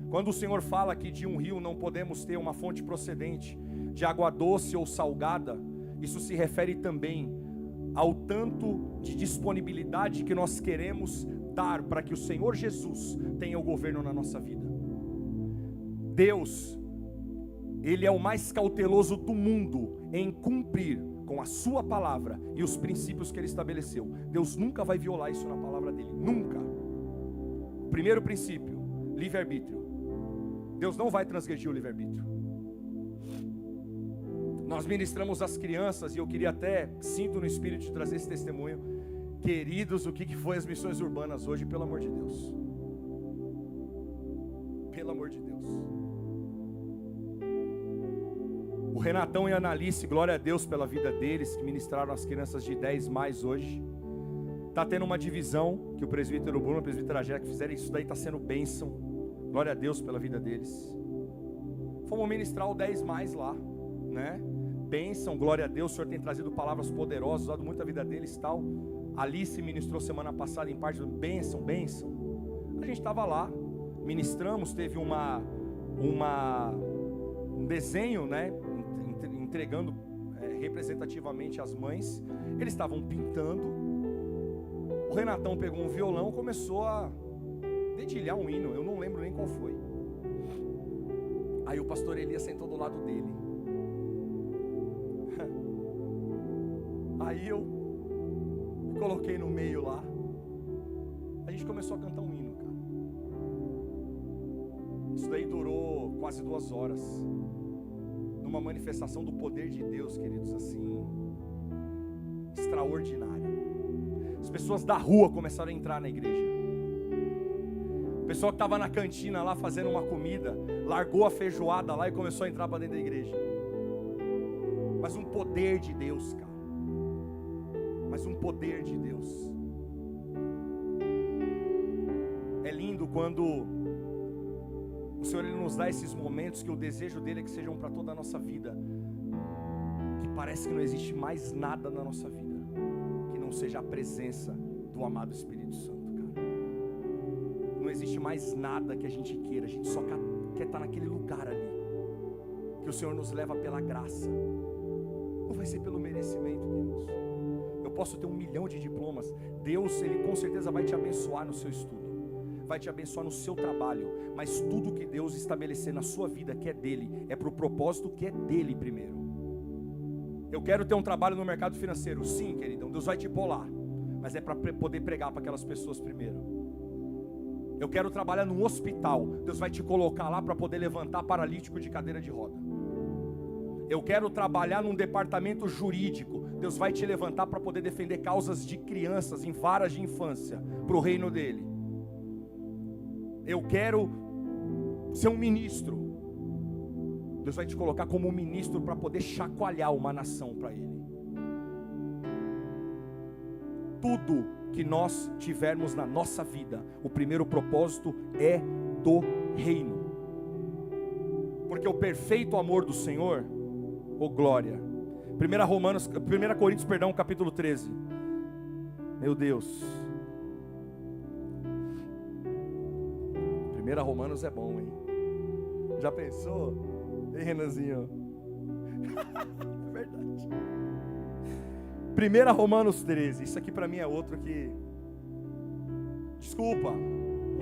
A: Quando o Senhor fala que de um rio não podemos ter uma fonte procedente de água doce ou salgada, isso se refere também ao tanto de disponibilidade que nós queremos dar para que o Senhor Jesus tenha o governo na nossa vida. Deus, Ele é o mais cauteloso do mundo em cumprir com a sua palavra e os princípios que Ele estabeleceu. Deus nunca vai violar isso na palavra dEle, nunca. Primeiro princípio, livre-arbítrio. Deus não vai transgredir o livre-arbítrio. Nós ministramos às crianças, e eu queria até, sinto no espírito de trazer esse testemunho. Queridos, o que foi as missões urbanas hoje, pelo amor de Deus. Pelo amor de Deus. O Renatão e a Analice, glória a Deus pela vida deles, que ministraram as crianças de 10 mais hoje. Está tendo uma divisão, que o presbítero Bruno e o presbítero Angélica fizeram, isso daí está sendo bênção. Glória a Deus pela vida deles. Fomos ministrar o 10 mais lá, né? Bênção, glória a Deus, o Senhor tem trazido palavras poderosas, usado muito a vida deles e tal. Alice ministrou semana passada em parte do bênção, bênção. A gente estava lá, ministramos, teve um desenho, né? Entregando representativamente as mães. Eles estavam pintando. O Renatão pegou um violão, começou a dedilhar um hino, eu não lembro nem qual foi. Aí o pastor Elias sentou do lado dele. Aí eu me coloquei no meio lá. A gente começou a cantar um hino, cara. Isso daí durou quase 2 horas. Numa manifestação do poder de Deus, queridos, assim, extraordinária. As pessoas da rua começaram a entrar na igreja. O pessoal que estava na cantina lá fazendo uma comida, largou a feijoada lá e começou a entrar para dentro da igreja. Mas um poder de Deus, cara. Mas um poder de Deus. É lindo quando o Senhor Ele nos dá esses momentos que o desejo dele é que sejam para toda a nossa vida. Que parece que não existe mais nada na nossa vida que não seja a presença do amado Espírito Santo, cara. Não existe mais nada que a gente queira, a gente só quer estar naquele lugar ali. Que o Senhor nos leva pela graça. Não vai ser pelo merecimento, queridos. Eu posso ter 1 milhão de diplomas. Deus, Ele com certeza vai te abençoar no seu estudo, vai te abençoar no seu trabalho, mas tudo que Deus estabelecer na sua vida que é dele, é para o propósito que é dele primeiro. Eu quero ter um trabalho no mercado financeiro, sim, queridão, Deus vai te pôr lá, mas é para poder pregar para aquelas pessoas primeiro. Eu quero trabalhar num hospital, Deus vai te colocar lá para poder levantar paralítico de cadeira de roda. Eu quero trabalhar num departamento jurídico, Deus vai te levantar para poder defender causas de crianças em varas de infância, para o reino dele. Eu quero ser um ministro, Deus vai te colocar como um ministro para poder chacoalhar uma nação para Ele. tudo que nós tivermos na nossa vida, o primeiro propósito é do reino. Porque o perfeito amor do Senhor, glória. 1 Coríntios, capítulo 13. Meu Deus. 1 Romanos é bom, hein? Já pensou? Ei, Renanzinho? É verdade. 1 Romanos 13. Isso aqui para mim é outro que... Desculpa.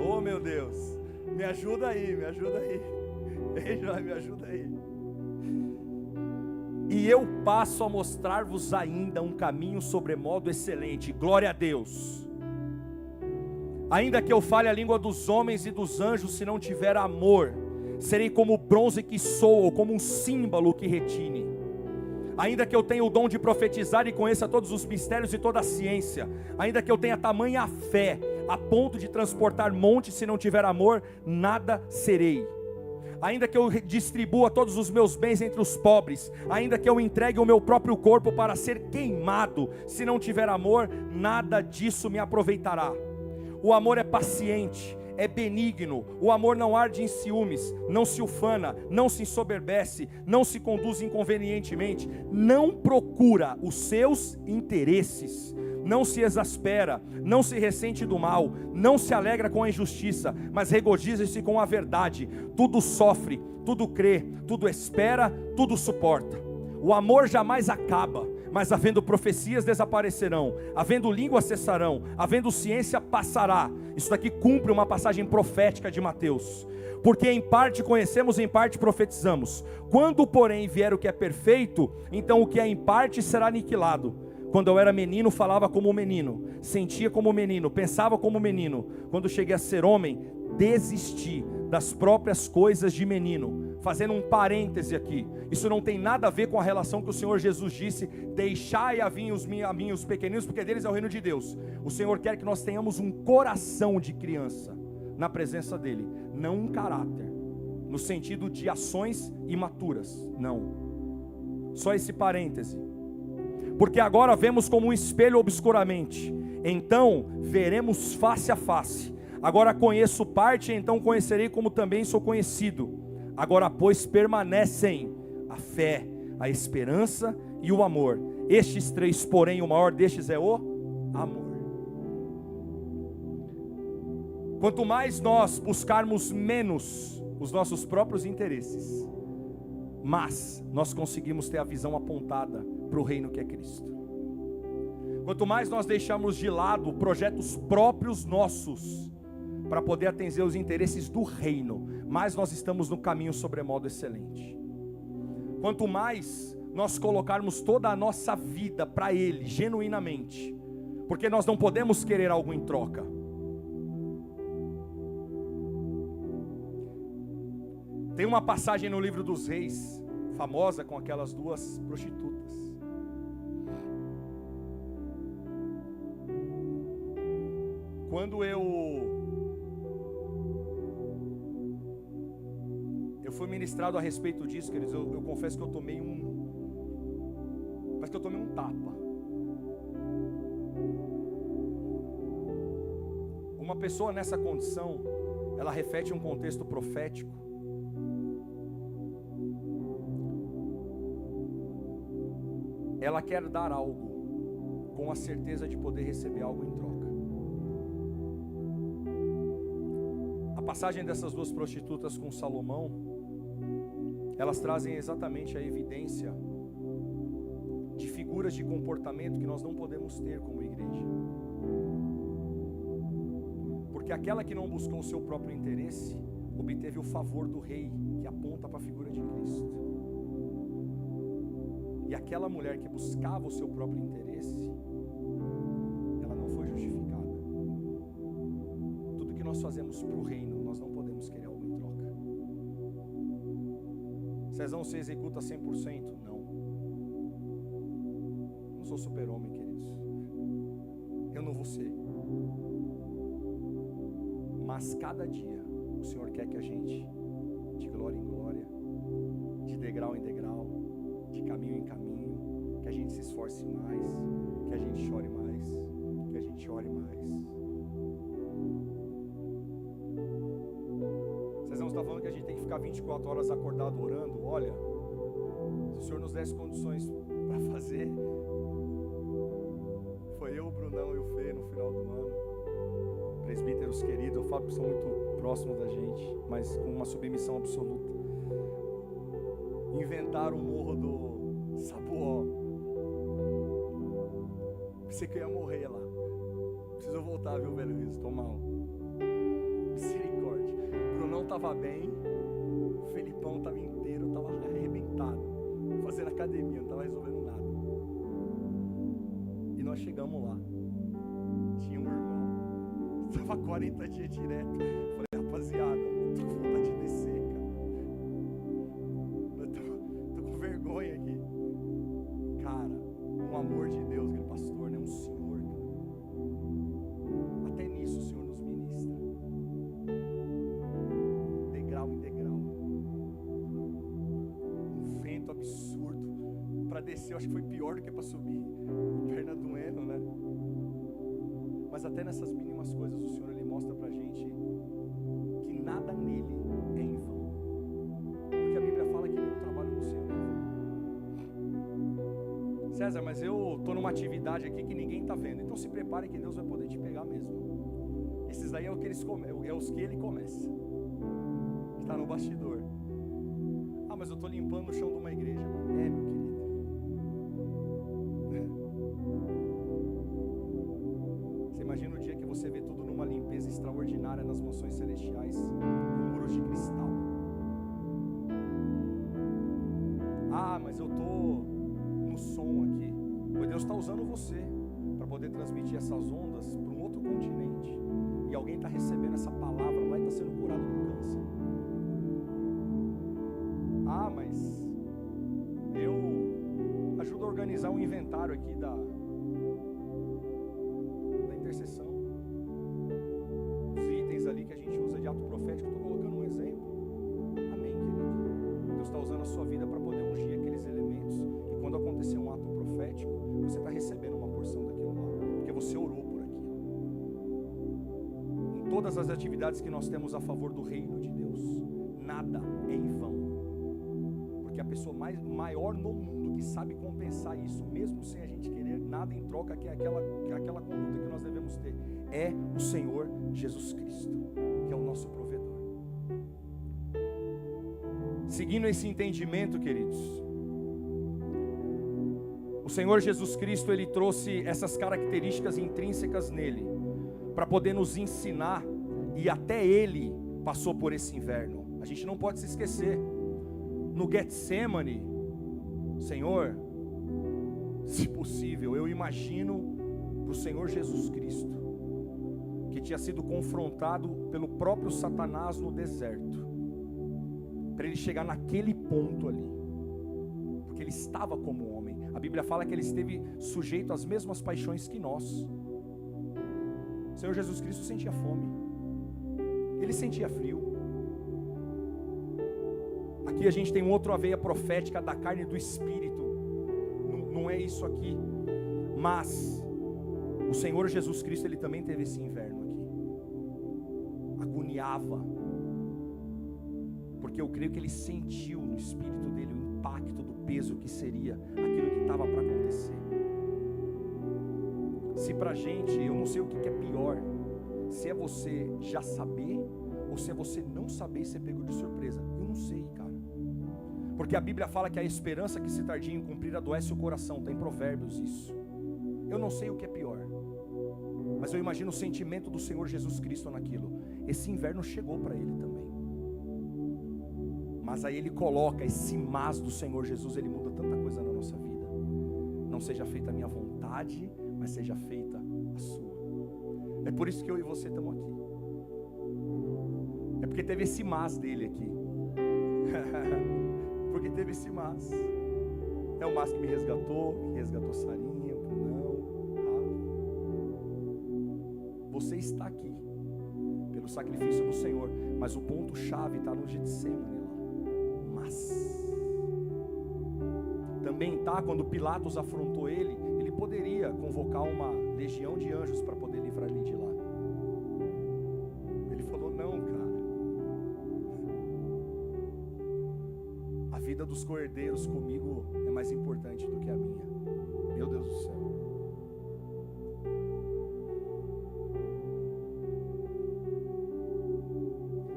A: Oh, meu Deus. Me ajuda aí, me ajuda aí. Ei, João, me ajuda aí. E eu passo a mostrar-vos ainda um caminho sobremodo excelente. Glória a Deus. Ainda que eu fale a língua dos homens e dos anjos, se não tiver amor, serei como o bronze que soa, ou como um símbolo que retine. Ainda que eu tenha o dom de profetizar e conheça todos os mistérios e toda a ciência, ainda que eu tenha tamanha fé, a ponto de transportar montes, se não tiver amor, nada serei. Ainda que eu distribua todos os meus bens entre os pobres, ainda que eu entregue o meu próprio corpo para ser queimado, se não tiver amor, nada disso me aproveitará. O amor é paciente, é benigno, o amor não arde em ciúmes, não se ufana, não se ensoberbece, não se conduz inconvenientemente, não procura os seus interesses, não se exaspera, não se ressente do mal, não se alegra com a injustiça, mas regozija-se com a verdade. Tudo sofre, tudo crê, tudo espera, tudo suporta. O amor jamais acaba, mas havendo profecias desaparecerão, havendo língua cessarão, havendo ciência passará. Isso daqui cumpre uma passagem profética de Mateus. Porque em parte conhecemos, em parte profetizamos. Quando porém vier o que é perfeito, então o que é em parte será aniquilado. Quando eu era menino, falava como menino, sentia como menino, pensava como menino. Quando cheguei a ser homem, desisti das próprias coisas de menino. Fazendo um parêntese aqui, isso não tem nada a ver com a relação que o Senhor Jesus disse: deixai a mim os pequeninos, porque deles é o reino de Deus. O Senhor quer que nós tenhamos um coração de criança na presença dEle, não um caráter, no sentido de ações imaturas, não. Só esse parêntese. Porque agora vemos como um espelho obscuramente, então veremos face a face. Agora conheço parte, então conhecerei como também sou conhecido. Agora pois permanecem a fé, a esperança e o amor. Estes três, porém, o maior destes é o amor. Quanto mais nós buscarmos menos os nossos próprios interesses, mas nós conseguimos ter a visão apontada para o reino que é Cristo. Quanto mais nós deixamos de lado projetos próprios nossos, para poder atender os interesses do reino, mais nós estamos no caminho sobremodo excelente. Quanto mais nós colocarmos toda a nossa vida para Ele, genuinamente, porque nós não podemos querer algo em troca. Tem uma passagem no livro dos Reis, famosa, com aquelas duas prostitutas. Quando eu fui ministrado a respeito disso, queridos, eu confesso que eu tomei parece que eu tomei um tapa. Uma pessoa nessa condição, ela reflete um contexto profético. Ela quer dar algo, com a certeza de poder receber algo em troca. A passagem dessas duas prostitutas com Salomão, elas trazem exatamente a evidência de figuras de comportamento que nós não podemos ter como igreja. Porque aquela que não buscou o seu próprio interesse, obteve o favor do rei, que aponta para a figura de Cristo. E aquela mulher que buscava o seu próprio interesse, ela não foi justificada. Tudo que nós fazemos para o reino, nós não podemos querer algo em troca. Cezão, você executa 100%? Não. Não sou super-homem, queridos. Eu não vou ser. Mas cada dia, o Senhor quer que a gente, de glória em glória, de degrau em degrau, de caminho em caminho, que a gente se esforce mais, que a gente chore mais, que está falando que a gente tem que ficar 24 horas acordado orando. Olha, se o Senhor nos desse condições para fazer, foi eu, o Brunão e o Fê no final do ano. Presbíteros queridos, eu falo que são muito próximos da gente, mas com uma submissão absoluta. Inventaram o morro do Sabuó. Pensei que eu ia morrer lá. Preciso voltar, viu, velho Riso? Tô mal. Misericórdia. O Brunão tava bem, o Felipão tava inteiro, tava arrebentado, fazendo academia, não tava resolvendo nada. E nós chegamos lá. Tinha um irmão, estava 40 dias direto. Falei, rapaziada, tô com vontade de descer, cara. Eu tô com vergonha aqui. Cara, um amor de Deus, aquele pastor, né? Um senhor, cara. Até nisso o Senhor nos ministra. Degrau em degrau. Um vento absurdo. Para descer, eu acho que foi pior do que para subir. Perna doendo, né? Mas até nessas mínimas coisas o Senhor ele mostra pra gente que nada nele é em vão. Porque a Bíblia fala que nenhum trabalho no Senhor é em vão. César, mas eu tô numa atividade aqui que ninguém tá vendo. Então se prepare que Deus vai poder te pegar mesmo. Esses daí é os que ele começa. Que tá no bastidor. Ah, mas eu tô limpando o chão de uma igreja. É, meu querido. Imagina o dia que você vê tudo numa limpeza extraordinária nas mansões celestiais, com muros de cristal. Ah, mas eu tô no som aqui. Pois Deus está usando você para poder transmitir essas ondas para um outro continente. E alguém está recebendo essa palavra lá e está sendo curado do câncer. Ah, mas eu ajudo a organizar um inventário aqui da intercessão, os itens ali que a gente usa de ato profético. Estou colocando um exemplo. Amém, querido? Deus está usando a sua vida para poder ungir aqueles elementos, e quando acontecer um ato profético, você está recebendo uma porção daquilo lá, porque você orou por aquilo. Em todas as atividades que nós temos a favor do reino de Deus, nada é em vão, porque a pessoa maior no mundo que sabe compensar isso, mesmo sem a gente querer nada em troca, que é aquela conduta que nós devemos ter, é o Senhor Jesus Cristo, que é o nosso provedor. Seguindo esse entendimento, queridos, o Senhor Jesus Cristo, Ele trouxe essas características intrínsecas nele, para poder nos ensinar, e até Ele passou por esse inverno. A gente não pode se esquecer, no Getsemane, Senhor, se possível, eu imagino para o Senhor Jesus Cristo, que tinha sido confrontado pelo próprio Satanás no deserto, para ele chegar naquele ponto ali, porque ele estava como homem. A Bíblia fala que ele esteve sujeito às mesmas paixões que nós. O Senhor Jesus Cristo sentia fome, ele sentia frio. Aqui a gente tem outra veia profética da carne e do espírito. Não é isso aqui, mas o Senhor Jesus Cristo, Ele também teve esse inverno aqui, agoniava, porque eu creio que Ele sentiu no espírito dele o impacto do peso que seria aquilo que estava para acontecer. Se pra gente, eu não sei o que é pior, se é você já saber, ou se é você não saber e ser pego de surpresa. Eu não sei, cara. Porque a Bíblia fala que a esperança que se tardia em cumprir adoece o coração. Tem Provérbios isso. Eu não sei o que é pior, mas eu imagino o sentimento do Senhor Jesus Cristo naquilo. Esse inverno chegou para ele também. Mas aí ele coloca esse mas do Senhor Jesus, ele muda tanta coisa na nossa vida. Não seja feita a minha vontade, mas seja feita a sua. É por isso que eu e você estamos aqui. É porque teve esse mas dele aqui. Porque teve esse mas. É o mas que me resgatou, que resgatou Sarinha, Brunão, Rafa. Você está aqui pelo sacrifício do Senhor, mas o ponto chave está no Getsemane lá. Mas também está quando Pilatos afrontou ele, ele poderia convocar uma legião de anjos para poder livrar ele de lá. Ele falou: não, cara, co-herdeiros comigo é mais importante do que a minha. Meu Deus do céu.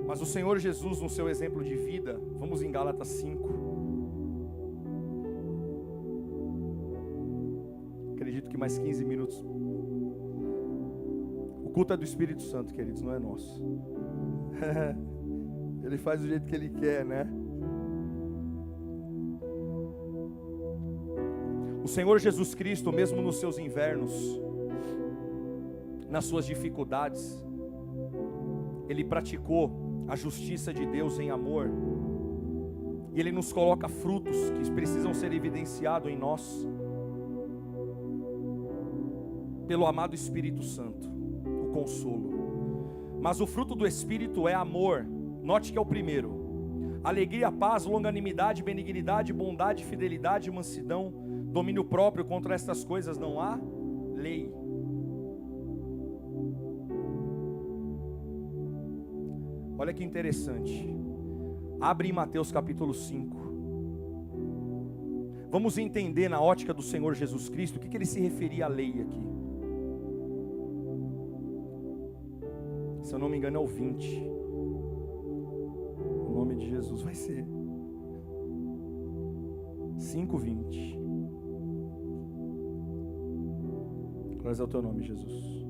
A: Mas o Senhor Jesus, no seu exemplo de vida, vamos em Gálatas 5. Acredito que mais 15 minutos. O culto é do Espírito Santo, queridos, não é nosso. Ele faz do jeito que Ele quer, né? O Senhor Jesus Cristo, mesmo nos seus invernos, nas suas dificuldades, Ele praticou a justiça de Deus em amor, e Ele nos coloca frutos que precisam ser evidenciados em nós, pelo amado Espírito Santo, o consolo. Mas o fruto do Espírito é amor, note que é o primeiro: alegria, paz, longanimidade, benignidade, bondade, fidelidade, mansidão, domínio próprio. Contra estas coisas não há lei. Olha que interessante. Abre em Mateus capítulo 5. Vamos entender na ótica do Senhor Jesus Cristo o que Ele se referia à lei aqui. Se eu não me engano é o 20. O nome de Jesus vai ser 5:20. Glória ao teu nome, Jesus.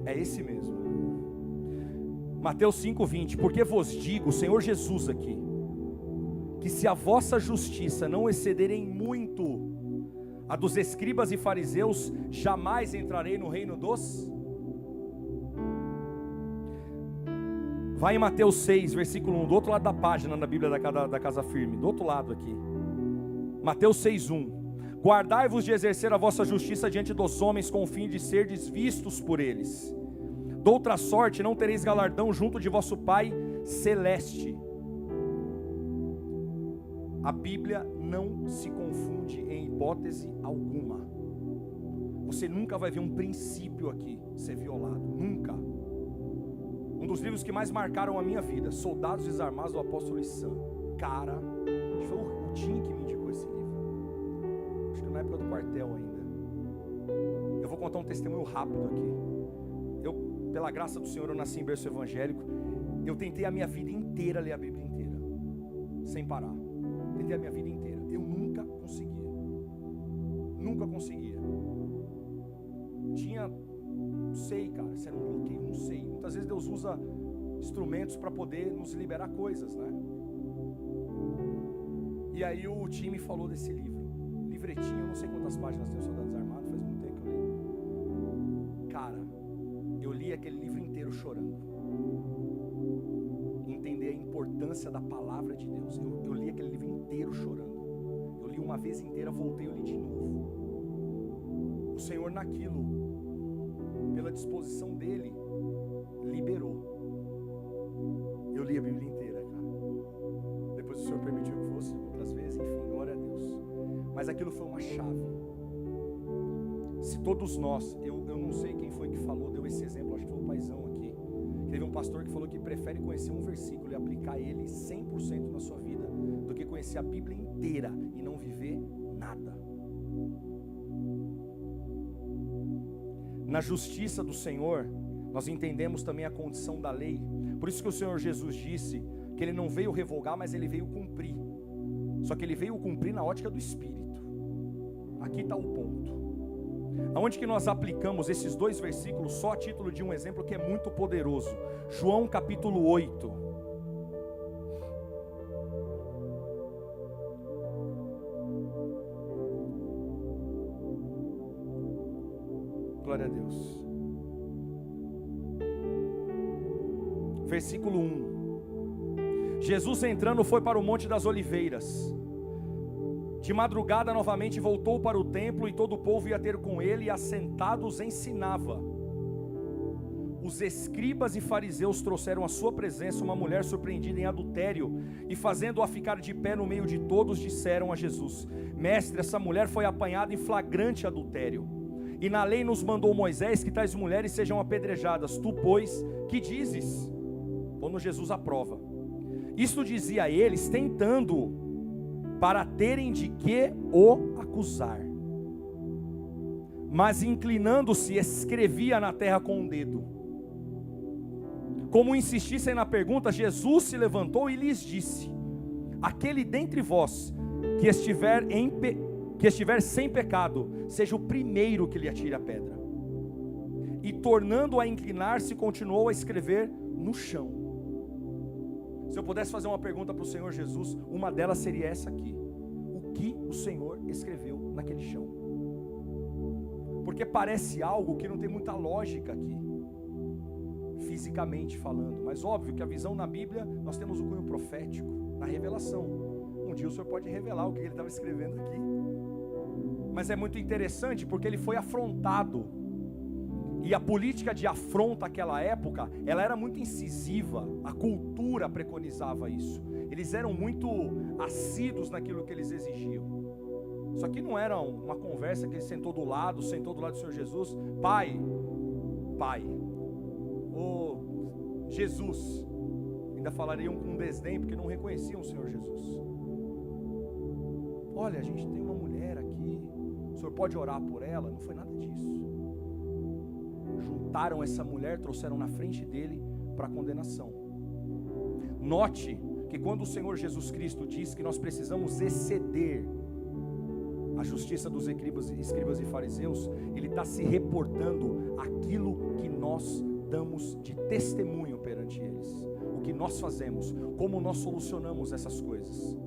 A: É esse mesmo. Mateus 5:20. Porque vos digo, o Senhor Jesus aqui, que se a vossa justiça não excederem muito a dos escribas e fariseus, jamais entrarei no reino dos... Vai em Mateus 6, versículo 1, do outro lado da página na Bíblia da Casa Firme, do outro lado aqui. Mateus 6:1. Guardai-vos de exercer a vossa justiça diante dos homens, com o fim de serdes vistos por eles. Doutra sorte não tereis galardão junto de vosso Pai celeste. A Bíblia não se confunde em hipótese alguma. Você nunca vai ver um princípio aqui ser violado, nunca. Um dos livros que mais marcaram a minha vida, Soldados Desarmados, do apóstolo Issan. Cara, acho que foi o Tim que me indicou esse livro. Acho que na época do quartel ainda. Eu vou contar um testemunho rápido aqui. Pela graça do Senhor, eu nasci em berço evangélico. Eu tentei a minha vida inteira ler a Bíblia inteira, sem parar. Tentei a minha vida inteira. Eu nunca conseguia. Nunca conseguia. Tinha, não sei, cara, se era um bloqueio, não sei. Muitas vezes Deus usa instrumentos para poder nos liberar coisas, né? E aí o time falou desse livro. Livretinho, eu não sei quantas páginas tem o Soldados Armados, faz muito tempo que eu li. Cara, eu li aquele livro inteiro chorando. Entender a importância da palavra de Deus. Eu li aquele livro inteiro chorando. Eu li uma vez inteira, voltei, eu li de novo. O Senhor naquilo, pela disposição dele, liberou. Eu li a Bíblia inteira, cara. Depois o Senhor permitiu que fosse outras vezes, enfim, glória a Deus. Mas aquilo foi uma chave. Se todos nós, eu não sei quem foi que falou, deu esse exemplo, acho que foi o paizão aqui. Teve um pastor que falou que prefere conhecer um versículo e aplicar ele 100% na sua vida, do que conhecer a Bíblia inteira e não viver nada. Na justiça do Senhor, nós entendemos também a condição da lei. Por isso que o Senhor Jesus disse que Ele não veio revogar, mas Ele veio cumprir. Só que Ele veio cumprir na ótica do Espírito. Aqui está o ponto. Aonde que nós aplicamos esses dois versículos, só a título de um exemplo que é muito poderoso. João capítulo 8. Glória a Deus. Versículo 1. Jesus entrando foi para o Monte das Oliveiras. De madrugada novamente voltou para o templo, e todo o povo ia ter com ele, e assentados ensinava. Os escribas e fariseus trouxeram à sua presença uma mulher surpreendida em adultério, e fazendo-a ficar de pé no meio de todos, disseram a Jesus: Mestre, essa mulher foi apanhada em flagrante adultério, e na lei nos mandou Moisés que tais mulheres sejam apedrejadas. Tu, pois, que dizes? pondo Jesus à prova. Isto dizia a eles, tentando, para terem de que o acusar. Mas inclinando-se, escrevia na terra com o dedo. Como insistissem na pergunta, Jesus se levantou e lhes disse: aquele dentre vós que estiver sem pecado, seja o primeiro que lhe atire a pedra. E tornando a inclinar-se, continuou a escrever no chão. Se eu pudesse fazer uma pergunta para o Senhor Jesus, uma delas seria essa aqui: o que o Senhor escreveu naquele chão? Porque parece algo que não tem muita lógica aqui, fisicamente falando, mas óbvio que a visão na Bíblia, nós temos o cunho profético, na revelação. Um dia o Senhor pode revelar o que ele estava escrevendo aqui, mas é muito interessante porque ele foi afrontado, e a política de afronta naquela época, ela era muito incisiva, a cultura preconizava isso, eles eram muito assíduos naquilo que eles exigiam. Isso aqui não era uma conversa que ele sentou do lado do Senhor Jesus, pai, Jesus, ainda falariam com desdém, porque não reconheciam o Senhor Jesus. Olha, a gente tem uma mulher aqui, o Senhor pode orar por ela? Não foi nada disso. Juntaram essa mulher, trouxeram na frente dele para condenação. Note que quando o Senhor Jesus Cristo diz que nós precisamos exceder a justiça dos escribas e fariseus, ele está se reportando aquilo que nós damos de testemunho perante eles, o que nós fazemos, como nós solucionamos essas coisas.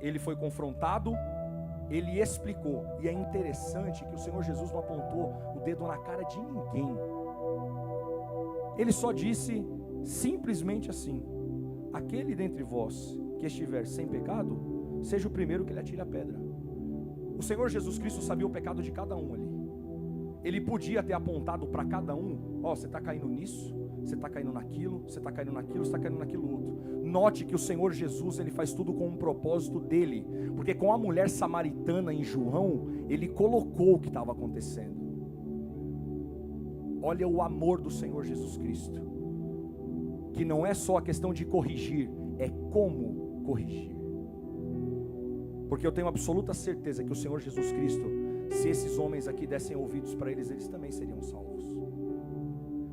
A: Ele foi confrontado, ele explicou, e é interessante que o Senhor Jesus não apontou o dedo na cara de ninguém, ele só disse simplesmente assim: aquele dentre vós que estiver sem pecado, seja o primeiro que lhe atire a pedra. O Senhor Jesus Cristo sabia o pecado de cada um ali. Ele podia ter apontado para cada um: ó, você está caindo nisso, você está caindo naquilo, você está caindo naquilo, você está caindo naquilo outro. Note que o Senhor Jesus, ele faz tudo com um propósito dele, porque com a mulher samaritana em João, ele colocou o que estava acontecendo. Olha o amor do Senhor Jesus Cristo, que não é só a questão de corrigir, é como corrigir. Porque eu tenho absoluta certeza que o Senhor Jesus Cristo, se esses homens aqui dessem ouvidos para eles, eles também seriam salvos.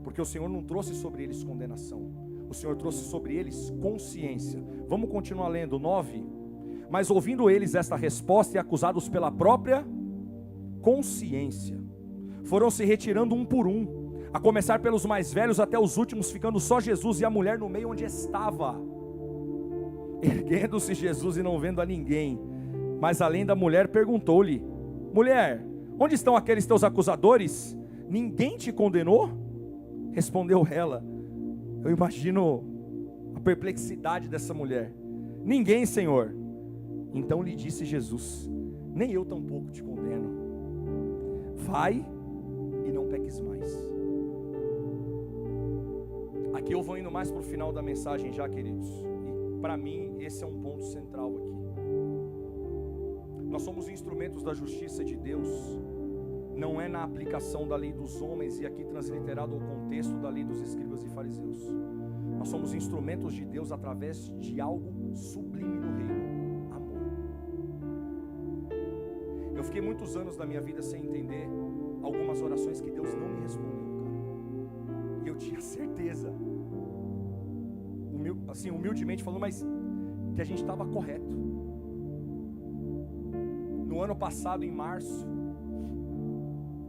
A: Porque o Senhor não trouxe sobre eles condenação, o Senhor trouxe sobre eles consciência. Vamos continuar lendo, 9. Mas ouvindo eles esta resposta e acusados pela própria consciência, foram se retirando um por um, a começar pelos mais velhos até os últimos, ficando só Jesus e a mulher no meio onde estava. Erguendo-se Jesus e não vendo a ninguém, mas além da mulher, perguntou-lhe: mulher, onde estão aqueles teus acusadores? Ninguém te condenou? Respondeu ela. Eu imagino a perplexidade dessa mulher. Ninguém, Senhor. Então lhe disse Jesus: nem eu tampouco te condeno. Vai e não peques mais. Aqui eu vou indo mais para o final da mensagem já, queridos. E para mim esse é um ponto central aqui. Nós somos instrumentos da justiça de Deus, não é na aplicação da lei dos homens, e aqui transliterado ao contexto da lei dos escribas e fariseus. Nós somos instrumentos de Deus através de algo sublime no reino: amor. Eu fiquei muitos anos da minha vida sem entender algumas orações que Deus não me respondeu, cara. E eu tinha certeza, humildemente falando, mas que a gente estava correto. No ano passado, em março,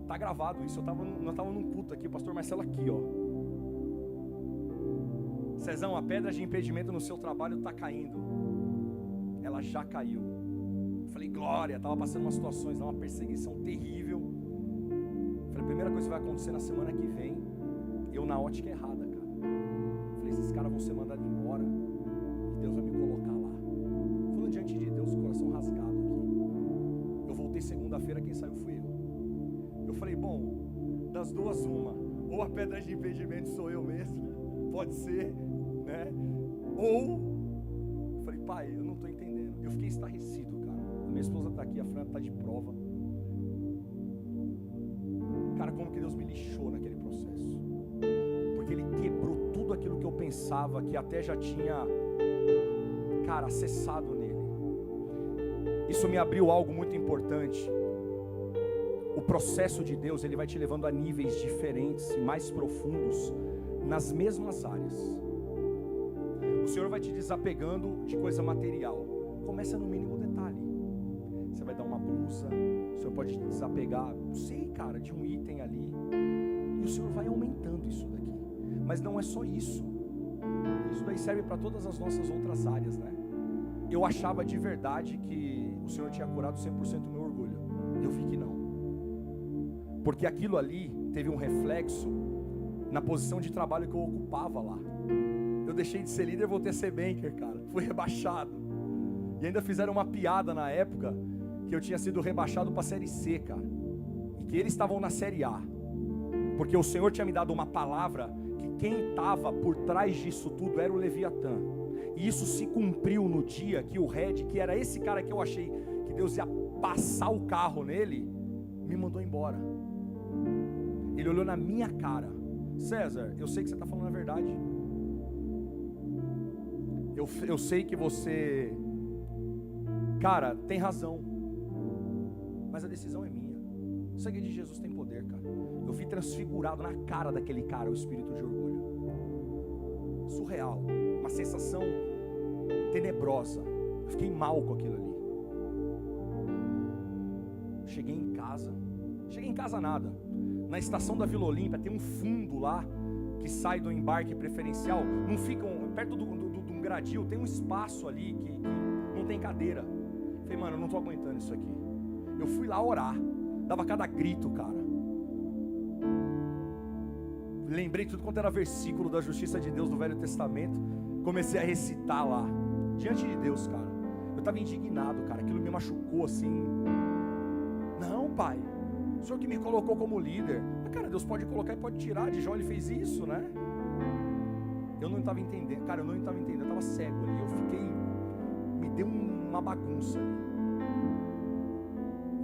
A: tá gravado isso, nós estávamos num culto aqui, o pastor Marcelo aqui, ó. Cezão, a pedra de impedimento no seu trabalho está caindo. Ela já caiu. Eu falei, glória, estava passando umas situações, uma perseguição terrível. Eu falei, a primeira coisa que vai acontecer na semana que vem, eu na ótica errada, cara. Eu falei, esses caras vão ser mandados embora e Deus vai me colocar lá. Falando diante de Deus, com o coração rasgado aqui. Eu voltei segunda-feira, quem saiu fui eu. Eu falei, bom, das duas uma, ou a pedra de impedimento sou eu mesmo, pode ser, né? Ou, eu falei, pai, eu não estou entendendo. Eu fiquei estarrecido, cara. A minha esposa está aqui, a Fran está de prova. Cara, como que Deus me lixou naquele processo? Porque Ele pensava que até já tinha, cara, acessado nele. Isso me abriu algo muito importante. O processo de Deus, ele vai te levando a níveis diferentes e mais profundos nas mesmas áreas. O Senhor vai te desapegando de coisa material. Começa no mínimo detalhe. Você vai dar uma blusa, o Senhor pode te desapegar, não sei, cara, de um item ali. E o Senhor vai aumentando isso daqui. Mas não é só isso. Isso daí serve para todas as nossas outras áreas, né? Eu achava de verdade que o Senhor tinha curado 100% do meu orgulho. Eu vi que não. Porque aquilo ali teve um reflexo na posição de trabalho que eu ocupava lá. Eu deixei de ser líder e voltei a ser banker, cara. Fui rebaixado. E ainda fizeram uma piada na época que eu tinha sido rebaixado para a série C, cara. E que eles estavam na série A. Porque o Senhor tinha me dado uma palavra que quem estava por trás disso tudo era o Leviatã. E isso se cumpriu no dia que o Red, que era esse cara que eu achei que Deus ia passar o carro nele, me mandou embora. Ele olhou na minha cara: César, eu sei que você está falando a verdade. Eu sei que você, cara, tem razão. Mas a decisão é minha. O sangue de Jesus tem poder, cara. Eu vi transfigurado na cara daquele cara o espírito de orgulho. Surreal. Uma sensação tenebrosa. Eu fiquei mal com aquilo ali. Cheguei em casa nada. Na estação da Vila Olímpia tem um fundo lá que sai do embarque preferencial. Não ficam perto de um gradil, tem um espaço ali que não tem cadeira. Falei, mano, eu não tô aguentando isso aqui. Eu fui lá orar, dava cada grito, cara. Lembrei tudo quanto era versículo da justiça de Deus do Velho Testamento. Comecei a recitar lá, diante de Deus, cara. Eu estava indignado, cara. Aquilo me machucou assim. Não, pai, o Senhor que me colocou como líder. Mas, cara, Deus pode colocar e pode tirar. De Jó ele fez isso, né? Eu não estava entendendo, cara. Eu estava cego ali. Eu fiquei, me deu uma bagunça ali.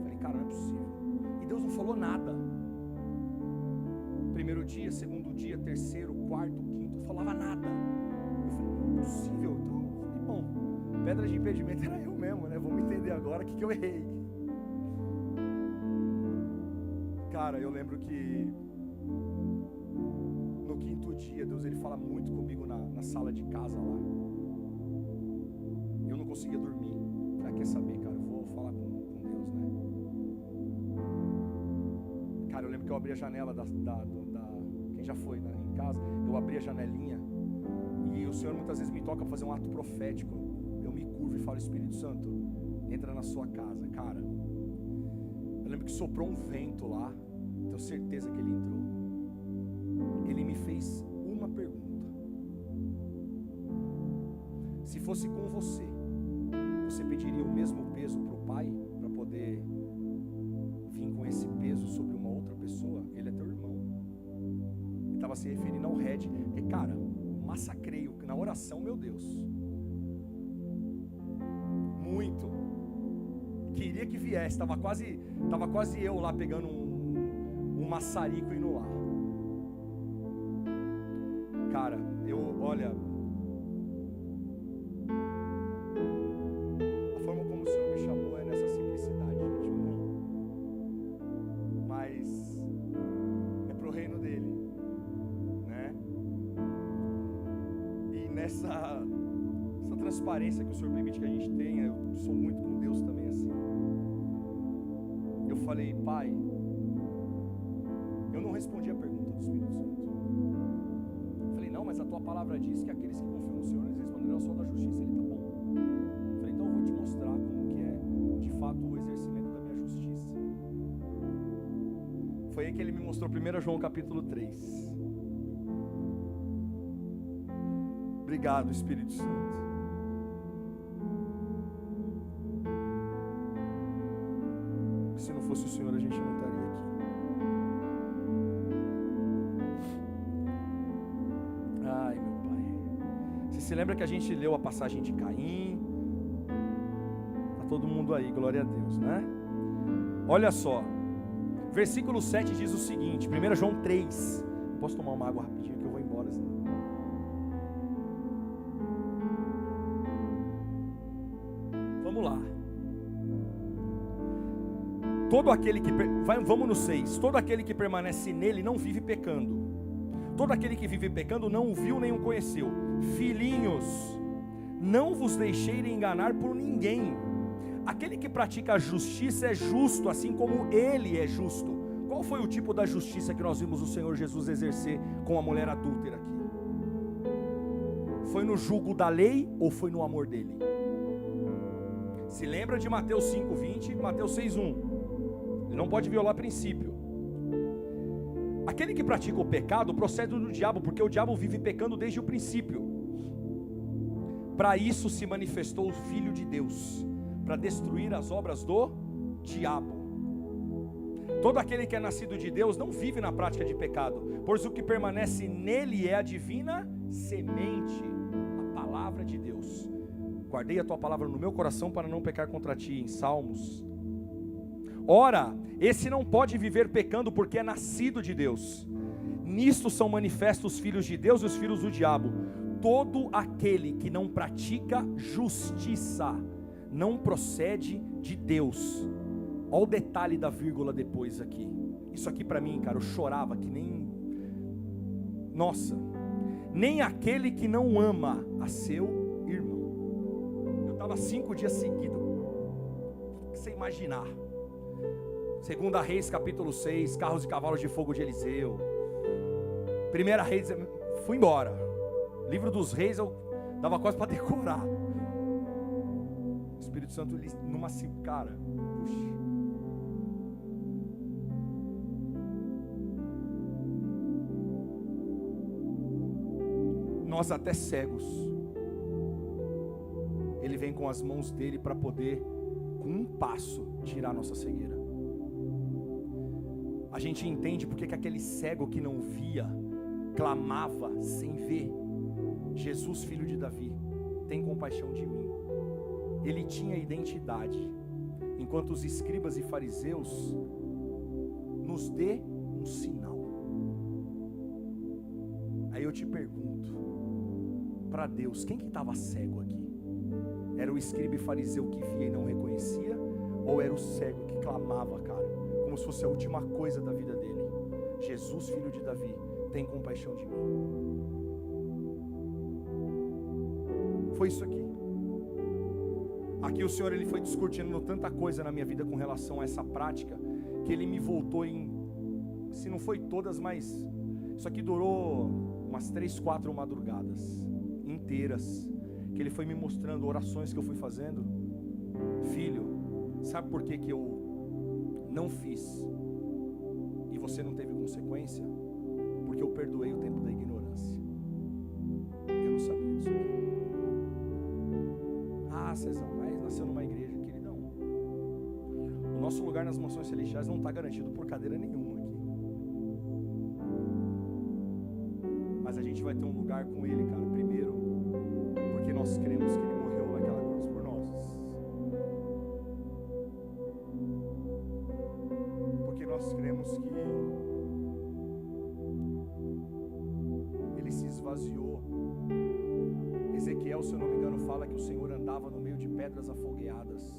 A: Falei, cara, não é possível. E Deus não falou nada. Primeiro dia, segundo dia, terceiro, quarto, quinto, não falava nada. Eu falei, não é possível. Então, falei, bom, pedra de impedimento era eu mesmo, né? Vamos entender agora o que eu errei. Cara, eu lembro que no quinto dia, Deus ele fala muito comigo na sala de casa lá. Eu não conseguia dormir. Falei, quer saber, cara, eu vou falar com Deus, né? Cara, eu lembro que eu abri a janela quem já foi, né, em casa, eu abri a janelinha e o Senhor muitas vezes me toca para fazer um ato profético. Eu me curvo e falo, Espírito Santo, entra na sua casa. Cara, eu lembro que soprou um vento lá. Tenho certeza que ele entrou. Ele me fez uma pergunta: se fosse com você, você pediria o mesmo peso para o Pai, para poder vir com esse peso sobre uma outra pessoa? Ele é teu irmão. Ele estava se referindo ao Red. Porque, cara, massacrei na oração, meu Deus. Muito. Queria que viesse. Estava quase eu lá pegando um maçarico indo lá. Cara, olha, a forma como o Senhor me chamou é nessa simplicidade, gente. Mas é pro reino dele, né? E nessa transparência que o Senhor permite que a gente tenha, eu sou muito com Deus também assim. Eu falei, Pai, eu não respondi a pergunta do Espírito Santo. Eu falei, não, mas a tua palavra diz que aqueles que confiam no Senhor, eles responderão ao sol da justiça. Ele, tá bom. Eu falei, então eu vou te mostrar como que é de fato o exercimento da minha justiça. Foi aí que ele me mostrou 1 João capítulo 3. Obrigado, Espírito Santo. Se não fosse o Senhor, a gente não estaria aqui. Ai, meu Pai. Você se lembra que a gente leu a passagem de Caim? Tá todo mundo aí, glória a Deus, né? Olha só. Versículo 7 diz o seguinte, 1 João 3. Posso tomar uma água rapidinho que eu vou embora, senão. vamos lá. Todo aquele que, vamos no 6, todo aquele que permanece nele não vive pecando. Todo aquele que vive pecando não o viu nem o conheceu. Filhinhos, não vos deixei enganar por ninguém. Aquele que pratica a justiça é justo, assim como ele é justo. Qual foi o tipo da justiça que nós vimos o Senhor Jesus exercer com a mulher adúltera aqui? Foi no jugo da lei ou foi no amor dele? Se lembra de Mateus 5:20, Mateus 6:1. Ele não pode violar princípio. Aquele que pratica o pecado procede do diabo, porque o diabo vive pecando desde o princípio. Para isso se manifestou o Filho de Deus, para destruir as obras do diabo. Todo aquele que é nascido de Deus não vive na prática de pecado, pois o que permanece nele é a divina semente, a palavra de Deus. Guardei a tua palavra no meu coração para não pecar contra ti, em Salmos. Ora, esse não pode viver pecando porque é nascido de Deus. Nisto são manifestos os filhos de Deus e os filhos do diabo. Todo aquele que não pratica justiça não procede de Deus. Olha o detalhe da vírgula depois aqui. Isso aqui para mim, cara, eu chorava que nem... Nossa. Nem aquele que não ama a seu irmão. Eu estava 5 dias seguidos. O que você imaginar? 2 Reis capítulo 6, carros e cavalos de fogo de Eliseu. 1 Reis, fui embora. Livro dos Reis eu dava quase para decorar. O Espírito Santo numa cara, puxa. Nós até cegos, Ele vem com as mãos dele para poder, com um passo, tirar nossa cegueira. A gente entende porque que aquele cego que não via, clamava sem ver. Jesus, filho de Davi, tem compaixão de mim. Ele tinha identidade, enquanto os escribas e fariseus, nos dê um sinal. Aí eu te pergunto, para Deus, quem que estava cego aqui? Era o escriba e fariseu que via e não reconhecia? Ou era o cego que clamava, cara, como se fosse a última coisa da vida dele? Jesus, filho de Davi, tem compaixão de mim. Foi isso aqui. Aqui o Senhor, Ele foi discutindo tanta coisa na minha vida com relação a essa prática, que Ele me voltou em, se não foi todas, mas isso aqui durou umas 3, 4 madrugadas inteiras, que Ele foi me mostrando orações que eu fui fazendo. Filho, sabe por que eu não fiz e você não teve consequência? Porque eu perdoei o tempo da ignorância. Eu não sabia disso aqui. Ah, Cezão, mas nasceu numa igreja, queridão. O nosso lugar nas mansões celestiais não está garantido por cadeira nenhuma aqui. Mas a gente vai ter um lugar com Ele, cara. Primeiro, porque nós cremos que Ele morreu naquela cruz por nós. Porque nós cremos que Ele se esvaziou. Ezequiel, se eu não me engano, fala que o Senhor andava no meio de pedras afogueadas,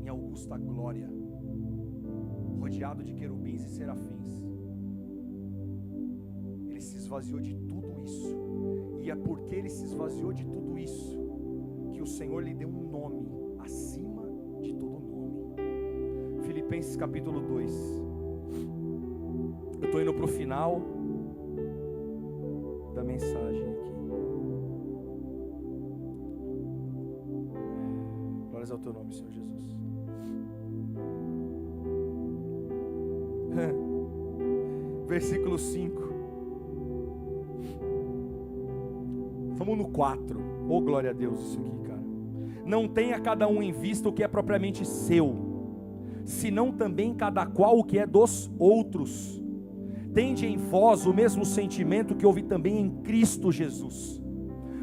A: em augusta glória, rodeado de querubins e serafins. Ele se esvaziou de tudo isso, e é porque Ele se esvaziou de tudo isso, que o Senhor lhe deu um nome, acima de todo nome. Filipenses capítulo 2, eu estou indo para o final da mensagem aqui. Glórias ao teu nome, Senhor Jesus. Versículo 5. Vamos no 4. Oh, glória a Deus, isso aqui, cara. Não tenha cada um em vista o que é propriamente seu, senão também cada qual o que é dos outros. Tende em vós o mesmo sentimento que houve também em Cristo Jesus.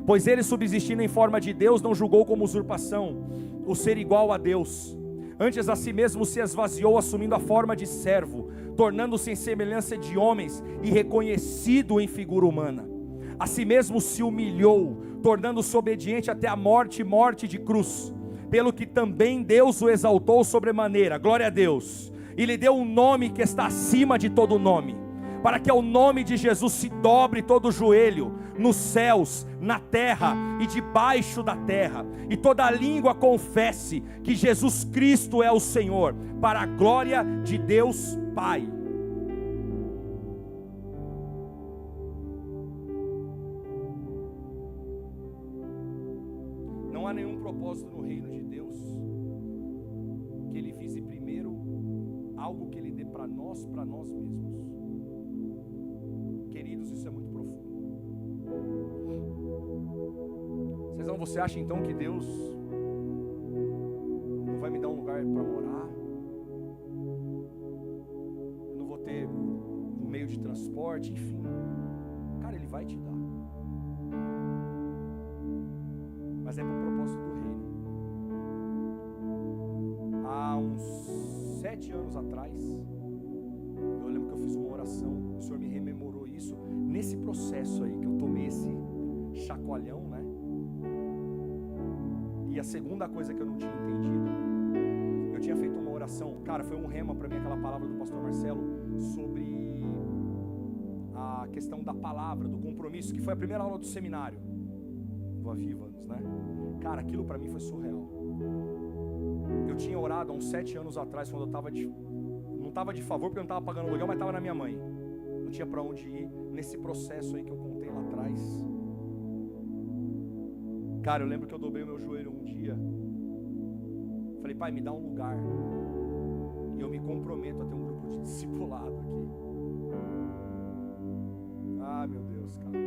A: Pois Ele, subsistindo em forma de Deus, não julgou como usurpação o ser igual a Deus. Antes a si mesmo se esvaziou, assumindo a forma de servo, tornando-se em semelhança de homens e reconhecido em figura humana. A si mesmo se humilhou, tornando-se obediente até a morte, morte de cruz, pelo que também Deus o exaltou sobremaneira, glória a Deus, e lhe deu um nome que está acima de todo nome, para que ao nome de Jesus se dobre todo o joelho, nos céus, na terra e debaixo da terra, e toda língua confesse que Jesus Cristo é o Senhor, para a glória de Deus Pai. Não há nenhum propósito no reino de Deus que Ele vise primeiro algo que Ele dê para nós mesmos. Queridos, isso é muito profundo. Você acha então que Deus não vai me dar um lugar para morar? Eu não vou ter um meio de transporte, enfim. Cara, Ele vai te dar. Mas é para o propósito do reino. Há uns 7 anos atrás, eu lembro que eu fiz uma oração, o Senhor me rememorou isso, nesse processo aí, que eu tomei esse chacoalhão, né? E a segunda coisa que eu não tinha entendido, eu tinha feito uma oração, cara, foi um rema para mim aquela palavra do pastor Marcelo, sobre a questão da palavra, do compromisso, que foi a primeira aula do seminário, do Aviva-nos, né? Cara, aquilo para mim foi surreal. Eu tinha orado há uns 7 anos atrás, quando eu não estava de favor, porque eu não estava pagando aluguel, mas estava na minha mãe, não tinha para onde ir, nesse processo aí que eu contei lá atrás. Cara, eu lembro que eu dobrei o meu joelho um dia, falei, Pai, me dá um lugar, e eu me comprometo a ter um grupo de discipulado aqui. Ah, meu Deus, cara.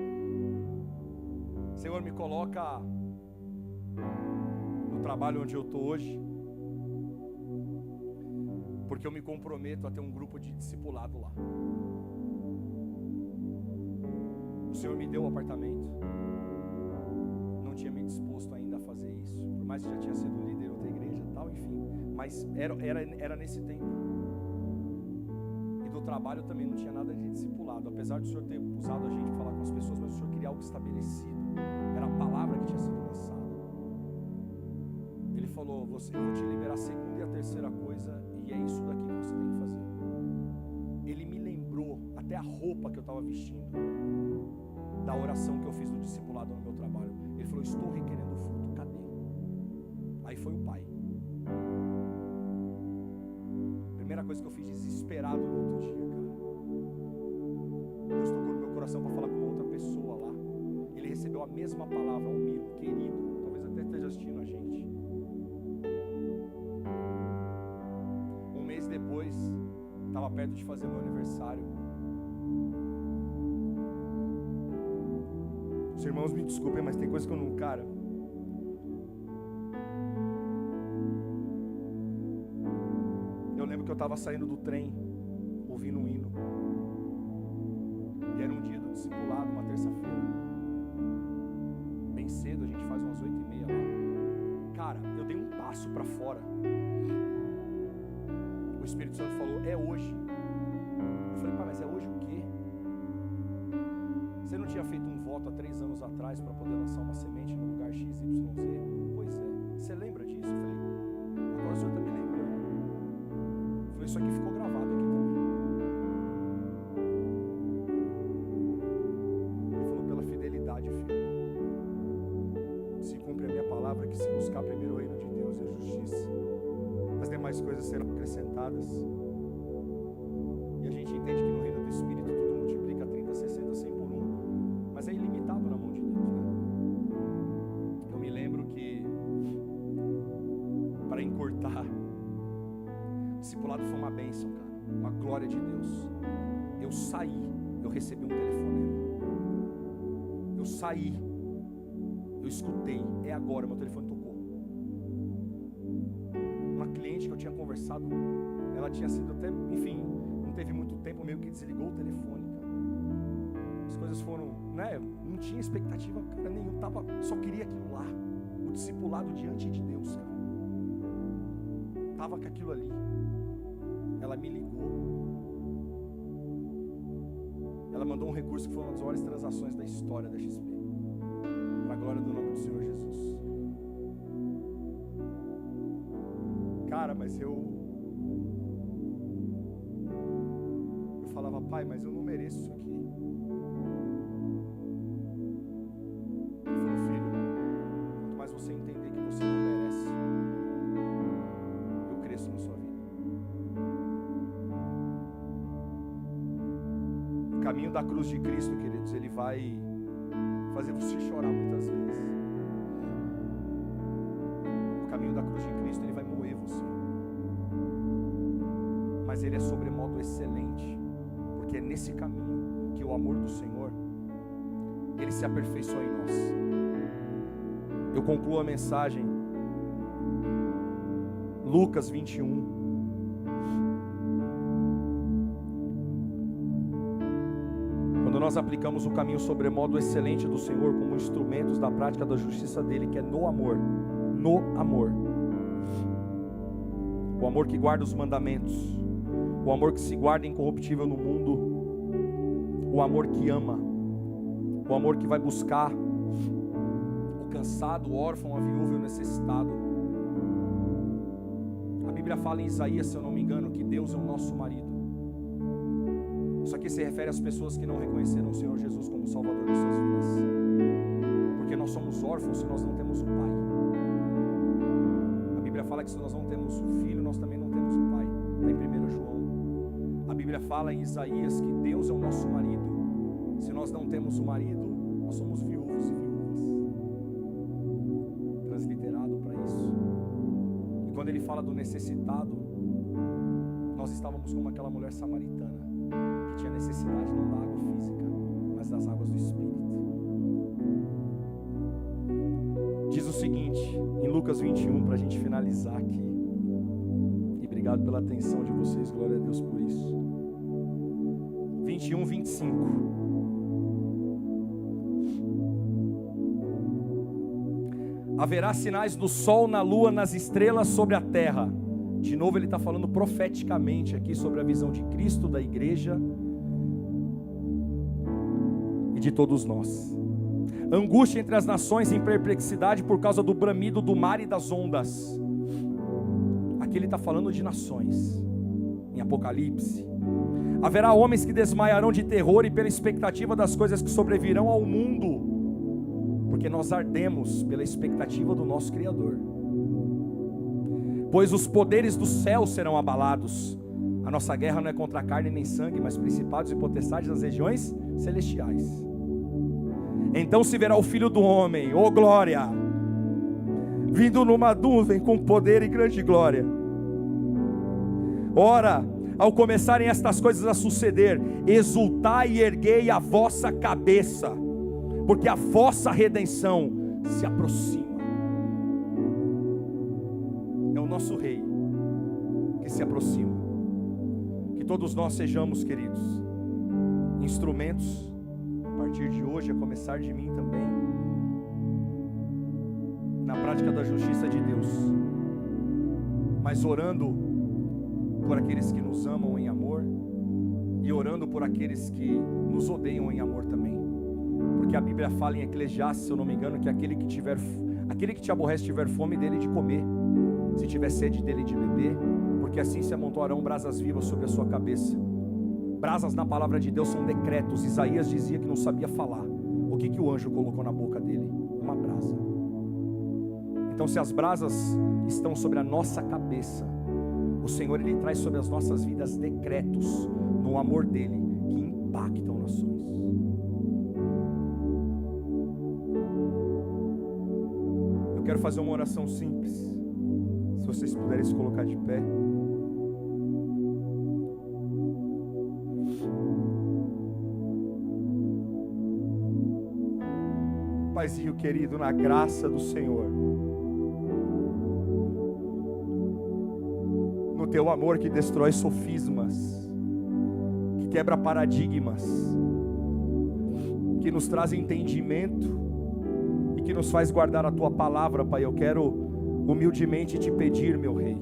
A: Senhor, me coloca no trabalho onde eu estou hoje, porque eu me comprometo a ter um grupo de discipulado lá. O Senhor me deu o apartamento, não tinha me disposto ainda a fazer isso, por mais que já tinha sido líder em outra igreja e tal, enfim, mas era nesse tempo. E do trabalho também não tinha nada de discipulado, apesar do Senhor ter usado a gente para falar com as pessoas, mas o Senhor queria algo estabelecido, era a palavra que tinha sido lançada. Ele falou, eu vou te liberar a segunda e a terceira coisa, e é isso daqui que você tem que fazer. Ele me lembrou até a roupa que eu estava vestindo, da oração que eu fiz do discipulado no meu trabalho. Ele falou, estou requerendo fruto, cadê? Aí foi o pai. Primeira coisa que eu fiz, desesperado no outro dia, cara. Deus tocou no meu coração para falar com uma outra pessoa lá. Ele recebeu a mesma palavra, um Miro, querido, talvez até esteja assistindo a gente. Um mês depois, estava perto de fazer meu aniversário. Os irmãos me desculpem, mas tem coisa que eu não, cara. Eu lembro que eu estava saindo do trem, ouvindo um hino. E era um dia do discipulado, uma terça-feira. Bem cedo, a gente faz umas 8h30 lá. Cara, eu dei um passo para fora. O Espírito Santo falou, é hoje. Eu falei, pai, mas é hoje o quê? Você não tinha feito um voto há 3 anos atrás para poder lançar uma semente no lugar XYZ? Pois é, você lembra disso? Eu falei, agora o Senhor está me lembrando. Eu falei, isso aqui ficou gravado aqui também. Ele falou, pela fidelidade, filho, se cumpre a minha palavra, que se buscar primeiro o reino de Deus e a justiça, as demais coisas serão acrescentadas. E a gente entende que no reino do Espírito tudo multiplica 30, 60, 100 por 1, mas é ilimitado na mão de Deus, né? Eu me lembro que, para encurtar, o discipulado foi uma bênção, cara, uma glória de Deus. Eu saí, eu recebi um telefonema. Eu saí, eu escutei, é agora, meu telefone tocou. Uma cliente que eu tinha conversado, ela tinha sido até, enfim, não teve muito tempo, meio que desligou o telefone, cara. As coisas foram, né, não tinha expectativa, cara, nenhum, só queria aquilo lá, o discipulado diante de Deus, cara. Tava com aquilo ali. Ela me ligou. Ela mandou um recurso que foi uma das maiores transações da história da XP, para a glória do
B: Cara, mas eu falava, pai, mas eu não mereço isso aqui. Ele falou, filho, quanto mais você entender que você não merece, eu cresço na sua vida. O caminho da cruz de Cristo, queridos, ele vai fazer você chorar muitas vezes. O caminho da cruz de Cristo, ele vai moer você. Mas ele é sobremodo excelente, porque é nesse caminho que o amor do Senhor, ele se aperfeiçoa em nós. Eu concluo a mensagem, Lucas 21. Quando nós aplicamos o caminho sobremodo excelente do Senhor como instrumentos da prática da justiça dele, que é no amor, o amor que guarda os mandamentos, o amor que se guarda incorruptível no mundo, o amor que ama, o amor que vai buscar o cansado, o órfão, a viúva e o necessitado. A Bíblia fala em Isaías, se eu não me engano, que Deus é o nosso marido. Isso aqui se refere às pessoas que não reconheceram o Senhor Jesus como Salvador de suas vidas, porque nós somos órfãos se nós não temos um pai. A Bíblia fala que se nós não temos um filho, nós também não temos um pai. Está em 1 João. A Bíblia fala em Isaías que Deus é o nosso marido. Se nós não temos um marido, nós somos viúvos e viúvas. Transliterado para isso. E quando ele fala do necessitado, nós estávamos como aquela mulher samaritana que tinha necessidade não da água física, mas das águas do Espírito. Diz o seguinte, em Lucas 21, para a gente finalizar aqui. E obrigado pela atenção de vocês, glória a Deus por isso. 21, 25. Haverá sinais do sol, na lua, nas estrelas, sobre a terra. De novo ele está falando profeticamente aqui sobre a visão de Cristo, da igreja e de todos nós. Angústia entre as nações em perplexidade por causa do bramido do mar e das ondas. Aqui ele está falando de nações, em Apocalipse. Haverá homens que desmaiarão de terror e pela expectativa das coisas que sobrevirão ao mundo, porque nós ardemos pela expectativa do nosso Criador. Pois os poderes do céu serão abalados. A nossa guerra não é contra a carne nem sangue, mas principados e potestades nas regiões celestiais. Então se verá o Filho do Homem, ô glória, vindo numa nuvem com poder e grande glória. Ora, ao começarem estas coisas a suceder, exultai e erguei a vossa cabeça, porque a vossa redenção se aproxima. É o nosso Rei que se aproxima. Que todos nós sejamos, queridos, instrumentos, a partir de hoje, a começar de mim também, na prática da justiça de Deus, mas orando por aqueles que nos amam em amor e orando por aqueles que nos odeiam em amor também, porque a Bíblia fala em Eclesiastes, se eu não me engano, que aquele que te aborrece tiver fome dele de comer, se tiver sede dele de beber, porque assim se amontoarão brasas vivas sobre a sua cabeça. Brasas na palavra de Deus são decretos. Isaías dizia que não sabia falar. O que o anjo colocou na boca dele? Uma brasa. Então se as brasas estão sobre a nossa cabeça, o Senhor ele traz sobre as nossas vidas decretos no amor dele que impactam nações. Eu quero fazer uma oração simples. Se vocês puderem se colocar de pé. Paizinho querido, na graça do Senhor, no teu amor que destrói sofismas, que quebra paradigmas, que nos traz entendimento e que nos faz guardar a tua palavra, Pai, eu quero humildemente te pedir, meu Rei,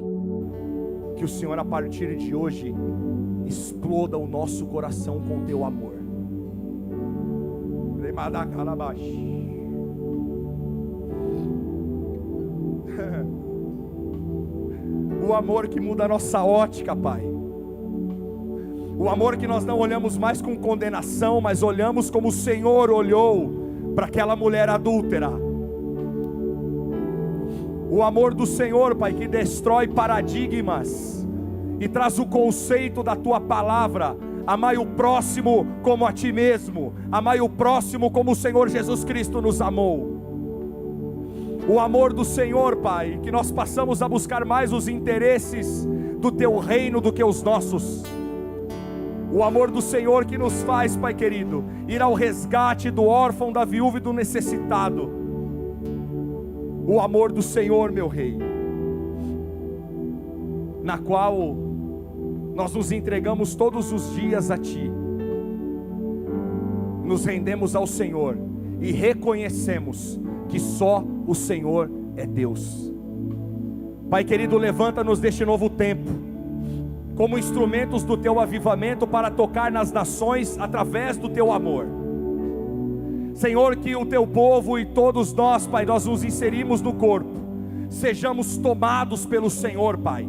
B: que o Senhor a partir de hoje exploda o nosso coração com o teu amor. O o amor que muda a nossa ótica, Pai. O amor que nós não olhamos mais com condenação, mas olhamos como o Senhor olhou para aquela mulher adúltera. O amor do Senhor, Pai, que destrói paradigmas e traz o conceito da Tua palavra: amai o próximo como a Ti mesmo, amai o próximo como o Senhor Jesus Cristo nos amou. O amor do Senhor, Pai, que nós passamos a buscar mais os interesses do Teu reino do que os nossos. O amor do Senhor que nos faz, Pai querido, ir ao resgate do órfão, da viúva e do necessitado. O amor do Senhor, meu Rei, na qual nós nos entregamos todos os dias a Ti, nos rendemos ao Senhor e reconhecemos que só o Senhor é Deus. Pai querido, levanta-nos deste novo tempo, como instrumentos do Teu avivamento, para tocar nas nações através do Teu amor. Senhor, que o Teu povo e todos nós, Pai, nós nos inserimos no corpo, sejamos tomados pelo Senhor, Pai.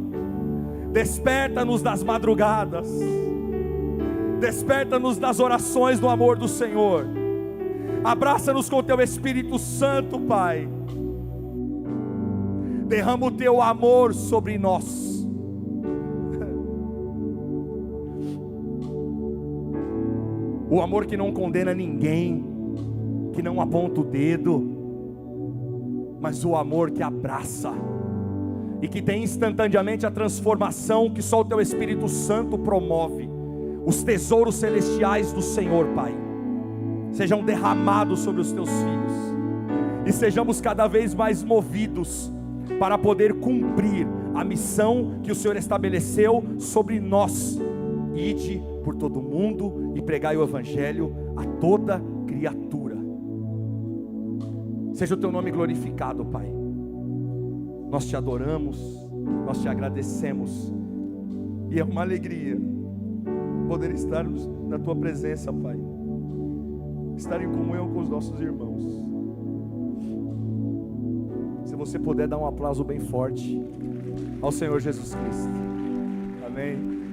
B: Desperta-nos das madrugadas, desperta-nos das orações do amor do Senhor, abraça-nos com o Teu Espírito Santo, Pai. Derrama o Teu amor sobre nós. O amor que não condena ninguém, que não aponta o dedo, mas o amor que abraça e que tem instantaneamente a transformação que só o Teu Espírito Santo promove. Os tesouros celestiais do Senhor, Pai, sejam derramados sobre os Teus filhos, e sejamos cada vez mais movidos para poder cumprir a missão que o Senhor estabeleceu sobre nós: ide por todo mundo e pregai o Evangelho a toda criatura. Seja o Teu nome glorificado, Pai. Nós Te adoramos, nós Te agradecemos, e é uma alegria poder estar na Tua presença, Pai, estar em comunhão com os nossos irmãos. Se você puder dar um aplauso bem forte ao Senhor Jesus Cristo. Amém.